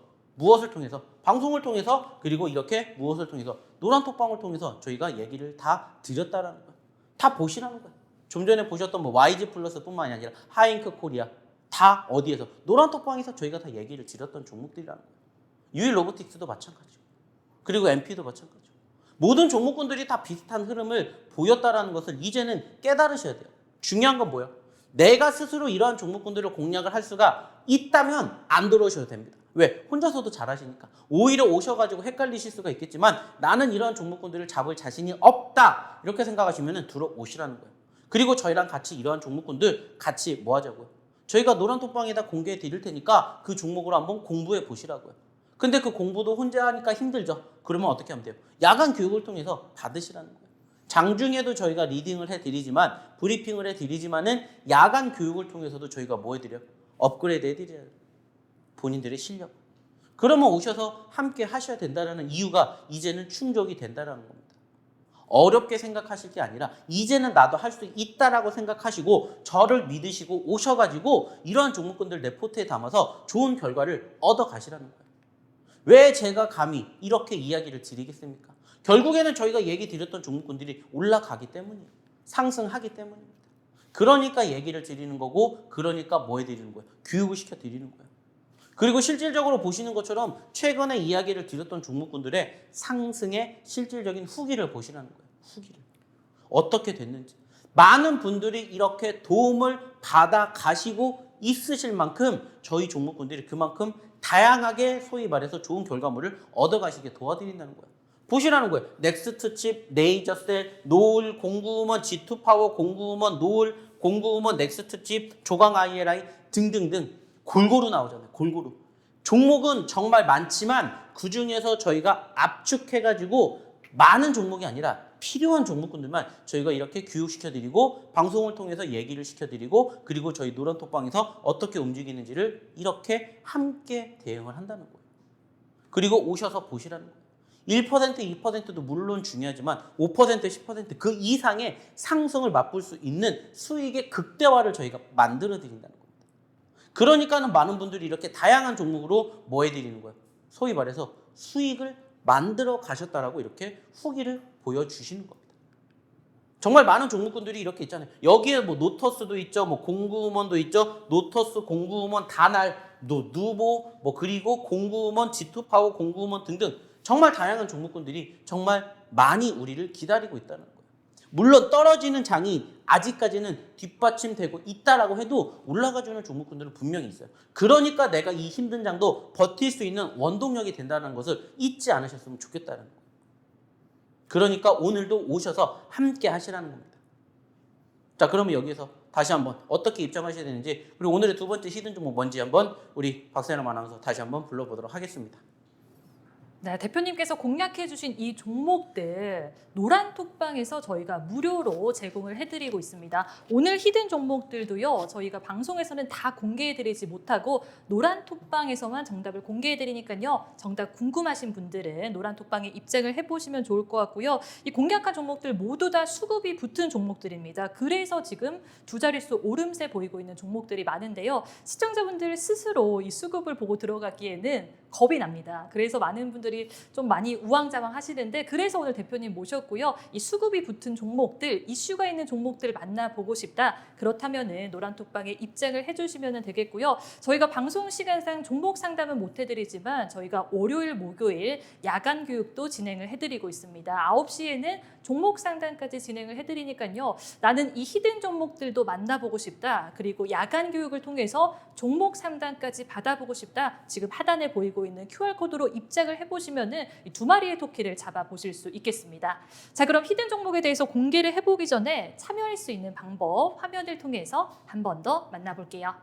방송을 통해서 그리고 이렇게 무엇을 통해서 노란톡방을 통해서 저희가 얘기를 다 드렸다는 거예요. 다 보시라는 거예요. 좀 전에 보셨던 뭐 YG 플러스뿐만이 아니라 하잉크 코리아 다 어디에서 노란톡방에서 저희가 다 얘기를 드렸던 종목들이라는 거예요. 유일 로보틱스도 마찬가지고 그리고 MP도 마찬가지고 모든 종목군들이 다 비슷한 흐름을 보였다라는 것을 이제는 깨달으셔야 돼요. 중요한 건 뭐예요? 내가 스스로 이러한 종목군들을 공략을 할 수가 있다면 안 들어오셔도 됩니다. 왜? 혼자서도 잘하시니까. 오히려 오셔가지고 헷갈리실 수가 있겠지만 나는 이러한 종목군들을 잡을 자신이 없다 이렇게 생각하시면 들어오시라는 거예요. 그리고 저희랑 같이 이러한 종목군들 같이 뭐 하자고요? 저희가 노란톡방에다 공개해 드릴 테니까 그 종목으로 한번 공부해 보시라고요. 근데 그 공부도 혼자 하니까 힘들죠. 그러면 어떻게 하면 돼요? 야간 교육을 통해서 받으시라는 거예요. 장중에도 저희가 리딩을 해드리지만 브리핑을 해드리지만은 야간 교육을 통해서도 저희가 뭐 해드려요? 업그레이드 해드려요. 본인들의 실력. 그러면 오셔서 함께 하셔야 된다는 이유가 이제는 충족이 된다는 겁니다. 어렵게 생각하실 게 아니라 이제는 나도 할 수 있다라고 생각하시고 저를 믿으시고 오셔가지고 이러한 종목군들 레포트에 담아서 좋은 결과를 얻어가시라는 거예요. 왜 제가 감히 이렇게 이야기를 드리겠습니까? 결국에는 저희가 얘기 드렸던 종목군들이 올라가기 때문이에요. 상승하기 때문입니다. 그러니까 얘기를 드리는 거고 그러니까 뭐 해드리는 거예요? 교육을 시켜드리는 거예요. 그리고 실질적으로 보시는 것처럼 최근에 이야기를 드렸던 종목군들의 상승의 실질적인 후기를 보시라는 거예요. 후기를. 어떻게 됐는지. 많은 분들이 이렇게 도움을 받아 가시고 있으실 만큼 저희 종목군들이 그만큼 다양하게 소위 말해서 좋은 결과물을 얻어가시게 도와드린다는 거예요. 보시라는 거예요. 넥스트 칩, 레이저셀, 노을, 공구우먼, G2 파워, 공구우먼, 노을, 공구우먼, 넥스트 칩, 조광 ILI 등등등 골고루 나오잖아요. 골고루. 종목은 정말 많지만 그 중에서 저희가 압축해가지고 많은 종목이 아니라 필요한 종목군들만 저희가 이렇게 교육시켜드리고 방송을 통해서 얘기를 시켜드리고 그리고 저희 노란톡방에서 어떻게 움직이는지를 이렇게 함께 대응을 한다는 거예요. 그리고 오셔서 보시라는 거예요. 1%, 2%도 물론 중요하지만 5%, 10%그 이상의 상승을 맛볼 수 있는 수익의 극대화를 저희가 만들어 드린다는 겁니다. 그러니까는 많은 분들이 이렇게 다양한 종목으로 뭐 해드리는 거예요? 소위 말해서 수익을 만들어 가셨다라고 이렇게 후기를 보여주시는 겁니다. 정말 많은 종목군들이 이렇게 있잖아요. 여기에 뭐 노터스도 있죠, 뭐 공구우먼도 있죠, 노터스, 공구우먼, 다날, 누보, 뭐 그리고 공구우먼, G2 파워, 공구우먼 등등 정말 다양한 종목군들이 정말 많이 우리를 기다리고 있다는 거예요. 물론 떨어지는 장이 아직까지는 뒷받침되고 있다라고 해도 올라가주는 종목군들은 분명히 있어요. 그러니까 내가 이 힘든 장도 버틸 수 있는 원동력이 된다는 것을 잊지 않으셨으면 좋겠다는 거예요. 그러니까 오늘도 오셔서 함께 하시라는 겁니다. 자, 그러면 여기에서 다시 한번 어떻게 입장하셔야 되는지 그리고 오늘의 두 번째 히든 종목 뭔지 한번 우리 박세남 아나운서 다시 한번 불러보도록 하겠습니다. 네, 대표님께서 공략해 주신 이 종목들 노란톡방에서 저희가 무료로 제공을 해드리고 있습니다. 오늘 히든 종목들도요. 저희가 방송에서는 다 공개해드리지 못하고 노란톡방에서만 정답을 공개해드리니까요. 정답 궁금하신 분들은 노란톡방에 입장을 해보시면 좋을 것 같고요. 이 공략한 종목들 모두 다 수급이 붙은 종목들입니다. 그래서 지금 두 자릿수 오름세 보이고 있는 종목들이 많은데요. 시청자분들 스스로 이 수급을 보고 들어가기에는 겁이 납니다. 그래서 많은 분들이 좀 많이 우왕좌왕 하시는데 그래서 오늘 대표님 모셨고요. 이 수급이 붙은 종목들, 이슈가 있는 종목들 만나보고 싶다. 그렇다면은 노란톡방에 입장을 해주시면 되겠고요. 저희가 방송 시간상 종목 상담은 못 해드리지만 저희가 월요일, 목요일 야간 교육도 진행을 해드리고 있습니다. 9시에는 종목 상담까지 진행을 해드리니까요. 나는 이 히든 종목들도 만나보고 싶다. 그리고 야간 교육을 통해서 종목 상담까지 받아보고 싶다. 지금 하단에 보이고 있는 QR코드로 입장을 해보시면은 이 두 마리의 토끼를 잡아보실 수 있겠습니다. 자, 그럼 히든 종목에 대해서 공개를 해보기 전에 참여할 수 있는 방법 화면을 통해서 한 번 더 만나볼게요.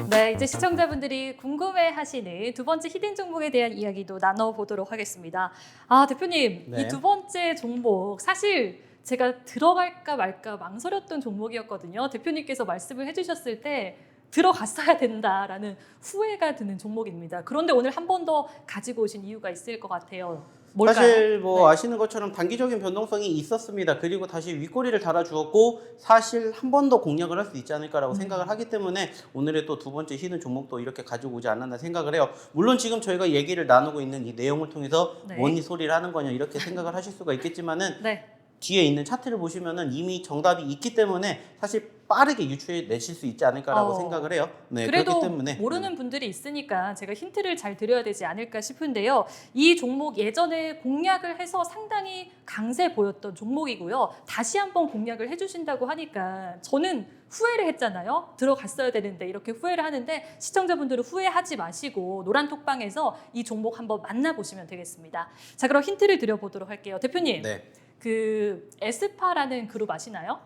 네, 이제 시청자분들이 궁금해하시는 두 번째 히든 종목에 대한 이야기도 나눠보도록 하겠습니다. 아, 대표님, 네. 이 두 번째 종목 사실 제가 들어갈까 말까 망설였던 종목이었거든요. 대표님께서 말씀을 해주셨을 때 들어갔어야 된다라는 후회가 드는 종목입니다. 그런데 오늘 한 번 더 가지고 오신 이유가 있을 것 같아요. 뭘까요? 사실 뭐 네. 아시는 것처럼 단기적인 변동성이 있었습니다. 그리고 다시 윗꼬리를 달아주었고 사실 한 번 더 공략을 할 수 있지 않을까라고 생각을 하기 때문에 오늘의 또 두 번째 히든 종목도 이렇게 가지고 오지 않았나 생각을 해요. 물론 지금 저희가 얘기를 나누고 있는 이 내용을 통해서 네. 뭔 이 소리를 하는 거냐 이렇게 생각을 하실 수가 있겠지만은 네. 뒤에 있는 차트를 보시면은 이미 정답이 있기 때문에 사실 빠르게 유추해 내실 수 있지 않을까라고 생각을 해요. 네, 그래도 그렇기 때문에 모르는 분들이 있으니까 제가 힌트를 잘 드려야 되지 않을까 싶은데요. 이 종목 예전에 공략을 해서 상당히 강세 보였던 종목이고요. 다시 한번 공략을 해주신다고 하니까 저는 후회를 했잖아요. 들어갔어야 되는데 이렇게 후회를 하는데 시청자분들은 후회하지 마시고 노란톡방에서 이 종목 한번 만나보시면 되겠습니다. 자, 그럼 힌트를 드려보도록 할게요. 대표님, 네, 그 에스파라는 그룹 아시나요?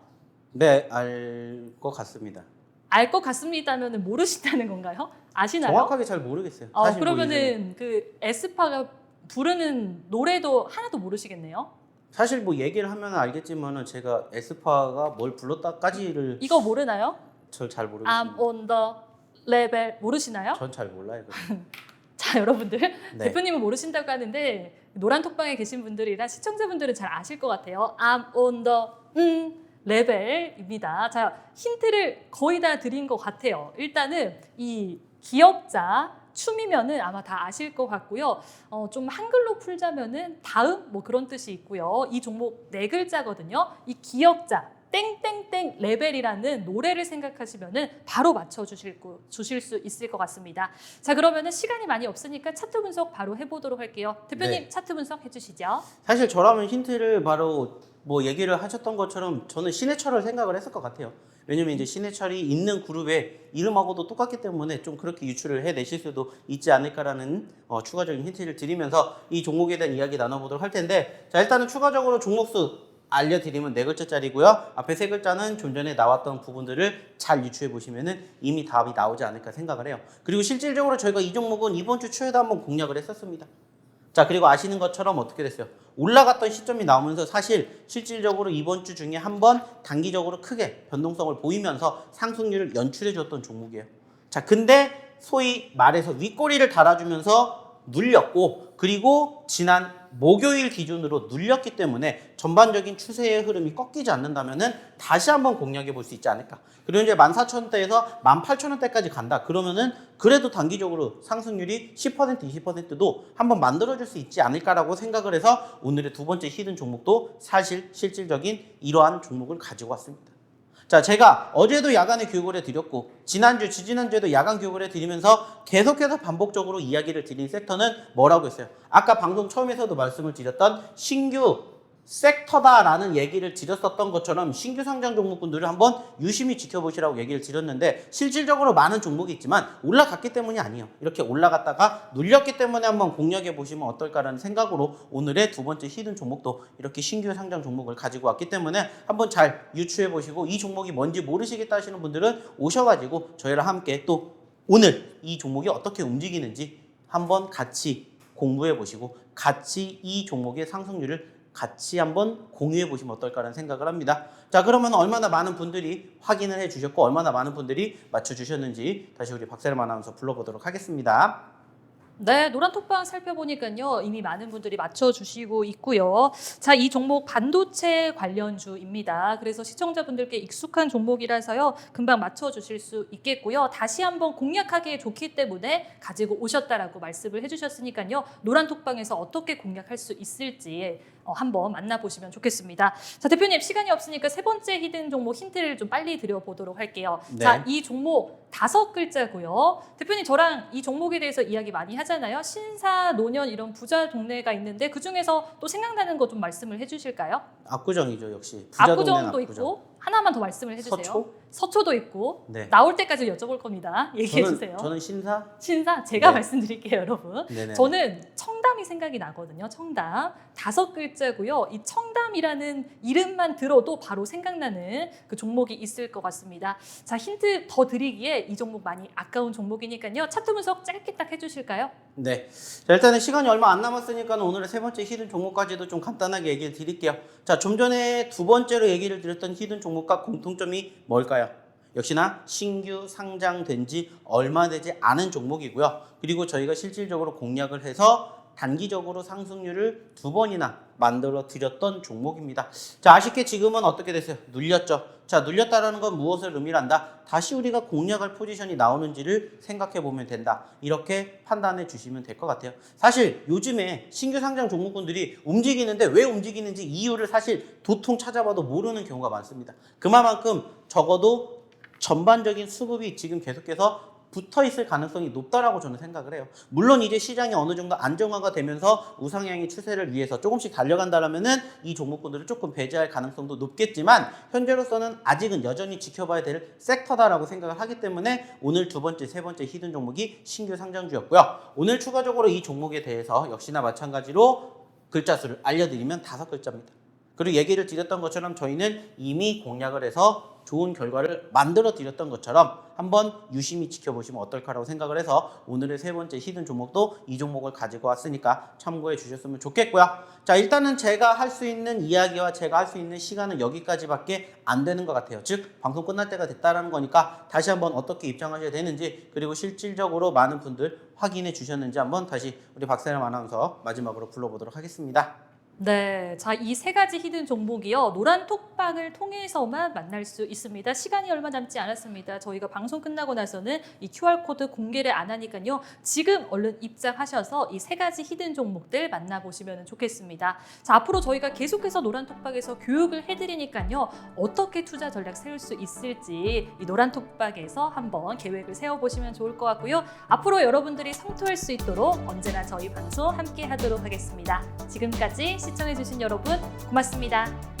네, 알 것 같습니다. 알 것 같습니다면은 모르신다는 건가요? 아시나요? 정확하게 잘 모르겠어요. 사실 뭐 이제 그러면은 그 에스파가 부르는 노래도 하나도 모르시겠네요. 사실 뭐 얘기를 하면 알겠지만은 제가 에스파가 뭘 불렀다까지를 이거 모르나요? 저 잘 모르겠습니다. I'm on the level 모르시나요? 전 잘 몰라요. 그건. 자, 여러분들 네. 대표님은 모르신다고 하는데 노란톡방에 계신 분들이나 시청자분들은 잘 아실 것 같아요. I'm on the 레벨입니다. 자, 힌트를 거의 다 드린 것 같아요. 일단은 이 기업자 춤이면은 아마 다 아실 것 같고요. 좀 한글로 풀자면은 다음 뭐 그런 뜻이 있고요. 이 종목 네 글자거든요. 이 기업자 땡땡땡 레벨이라는 노래를 생각하시면은 바로 맞춰 주실 수 있을 것 같습니다. 자, 그러면은 시간이 많이 없으니까 차트 분석 바로 해보도록 할게요. 대표님 네. 차트 분석 해주시죠. 사실 저라면 힌트를 바로 뭐 얘기를 하셨던 것처럼 저는 신해철을 생각을 했을 것 같아요. 왜냐면 이제 신해철이 있는 그룹의 이름하고도 똑같기 때문에 좀 그렇게 유추를 해내실 수도 있지 않을까라는 추가적인 힌트를 드리면서 이 종목에 대한 이야기 나눠보도록 할 텐데, 자, 일단은 추가적으로 종목수 알려드리면 네 글자짜리고요. 앞에 세 글자는 좀 전에 나왔던 부분들을 잘 유추해 보시면은 이미 답이 나오지 않을까 생각을 해요. 그리고 실질적으로 저희가 이 종목은 이번 주 초에도 한번 공략을 했었습니다. 자, 그리고 아시는 것처럼 어떻게 됐어요? 올라갔던 시점이 나오면서 사실 실질적으로 이번 주 중에 한번 단기적으로 크게 변동성을 보이면서 상승률을 연출해 줬던 종목이에요. 자, 근데 소위 말해서 윗꼬리를 달아주면서 눌렸고 그리고 지난 목요일 기준으로 눌렸기 때문에 전반적인 추세의 흐름이 꺾이지 않는다면은 다시 한번 공략해 볼 수 있지 않을까. 그리고 이제 14,000원대에서 18,000원대까지 간다. 그러면은 그래도 단기적으로 상승률이 10% 20%도 한번 만들어줄 수 있지 않을까라고 생각을 해서 오늘의 두 번째 히든 종목도 사실 실질적인 이러한 종목을 가지고 왔습니다. 자, 제가 어제도 야간에 교육을 해드렸고 지난주, 지지난주에도 야간 교육을 해드리면서 계속해서 반복적으로 이야기를 드린 섹터는 뭐라고 했어요? 아까 방송 처음에서도 말씀을 드렸던 신규 섹터다라는 얘기를 드렸었던 것처럼 신규 상장 종목군들을 한번 유심히 지켜보시라고 얘기를 드렸는데 실질적으로 많은 종목이 있지만 올라갔기 때문이 아니에요. 이렇게 올라갔다가 눌렸기 때문에 한번 공략해 보시면 어떨까라는 생각으로 오늘의 두 번째 히든 종목도 이렇게 신규 상장 종목을 가지고 왔기 때문에 한번 잘 유추해 보시고 이 종목이 뭔지 모르시겠다 하시는 분들은 오셔가지고 저희랑 함께 또 오늘 이 종목이 어떻게 움직이는지 한번 같이 공부해 보시고 같이 이 종목의 상승률을 같이 한번 공유해 보시면 어떨까라는 생각을 합니다. 자, 그러면 얼마나 많은 분들이 확인을 해 주셨고 얼마나 많은 분들이 맞춰 주셨는지 다시 우리 박세롬 아나운서 불러보도록 하겠습니다. 네, 노란톡방 살펴보니까요. 이미 많은 분들이 맞춰주시고 있고요. 자, 이 종목 반도체 관련주입니다. 그래서 시청자분들께 익숙한 종목이라서요. 금방 맞춰주실 수 있겠고요. 다시 한번 공략하기에 좋기 때문에 가지고 오셨다라고 말씀을 해주셨으니까요. 노란톡방에서 어떻게 공략할 수 있을지 한번 만나보시면 좋겠습니다. 자, 대표님 시간이 없으니까 세 번째 히든 종목 힌트를 좀 빨리 드려보도록 할게요. 네. 자, 이 종목 5글자고요. 대표님 저랑 이 종목에 대해서 이야기 많이 하잖아요. 신사, 노년 이런 부자 동네가 있는데 그중에서 또 생각나는 거 좀 말씀을 해주실까요? 압구정이죠, 역시. 부자 동네는 압구정도 압구정. 있고 하나만 더 말씀을 해주세요. 서초? 서초도 있고 네. 나올 때까지 여쭤볼 겁니다. 얘기해 주세요. 저는 신사? 신사 제가 네. 말씀드릴게요, 여러분. 네네. 저는 청담이 생각이 나거든요. 청담 5글자고요. 이 청담이라는 이름만 들어도 바로 생각나는 그 종목이 있을 것 같습니다. 자, 힌트 더 드리기에 이 종목 많이 아까운 종목이니까요. 차트 분석 짧게 딱 해주실까요? 네. 자, 일단은 시간이 얼마 안 남았으니까 오늘의 세 번째 히든 종목까지도 좀 간단하게 얘기를 드릴게요. 자, 좀 전에 두 번째로 얘기를 드렸던 히든 종목과 공통점이 뭘까요? 역시나 신규 상장된 지 얼마 되지 않은 종목이고요. 그리고 저희가 실질적으로 공략을 해서 단기적으로 상승률을 2번이나 만들어 드렸던 종목입니다. 자, 아쉽게 지금은 어떻게 됐어요? 눌렸죠. 자, 눌렸다라는 건 무엇을 의미한다? 다시 우리가 공략할 포지션이 나오는지를 생각해 보면 된다. 이렇게 판단해 주시면 될 것 같아요. 사실 요즘에 신규 상장 종목군들이 움직이는데 왜 움직이는지 이유를 사실 도통 찾아봐도 모르는 경우가 많습니다. 그만큼 적어도 전반적인 수급이 지금 계속해서 붙어 있을 가능성이 높다라고 저는 생각을 해요. 물론 이제 시장이 어느 정도 안정화가 되면서 우상향의 추세를 위해서 조금씩 달려간다라면은 이 종목군들을 조금 배제할 가능성도 높겠지만 현재로서는 아직은 여전히 지켜봐야 될 섹터다라고 생각을 하기 때문에 오늘 두 번째, 세 번째 히든 종목이 신규 상장주였고요. 오늘 추가적으로 이 종목에 대해서 역시나 마찬가지로 글자 수를 알려드리면 5글자입니다. 그리고 얘기를 드렸던 것처럼 저희는 이미 공략을 해서 좋은 결과를 만들어 드렸던 것처럼 한번 유심히 지켜보시면 어떨까라고 생각을 해서 오늘의 세 번째 히든 종목도 이 종목을 가지고 왔으니까 참고해 주셨으면 좋겠고요. 자, 일단은 제가 할 수 있는 이야기와 제가 할 수 있는 시간은 여기까지밖에 안 되는 것 같아요. 즉 방송 끝날 때가 됐다라는 거니까 다시 한번 어떻게 입장하셔야 되는지 그리고 실질적으로 많은 분들 확인해 주셨는지 한번 다시 우리 박세롬 아나운서 마지막으로 불러보도록 하겠습니다. 네, 자, 이 세 가지 히든 종목이요. 노란톡방을 통해서만 만날 수 있습니다. 시간이 얼마 남지 않았습니다. 저희가 방송 끝나고 나서는 이 QR코드 공개를 안 하니까요. 지금 얼른 입장하셔서 이 세 가지 히든 종목들 만나보시면 좋겠습니다. 자, 앞으로 저희가 계속해서 노란톡방에서 교육을 해드리니까요. 어떻게 투자 전략 세울 수 있을지 이 노란톡방에서 한번 계획을 세워보시면 좋을 것 같고요. 앞으로 여러분들이 성토할 수 있도록 언제나 저희 방송 함께 하도록 하겠습니다. 지금까지 시청해주신 여러분 고맙습니다.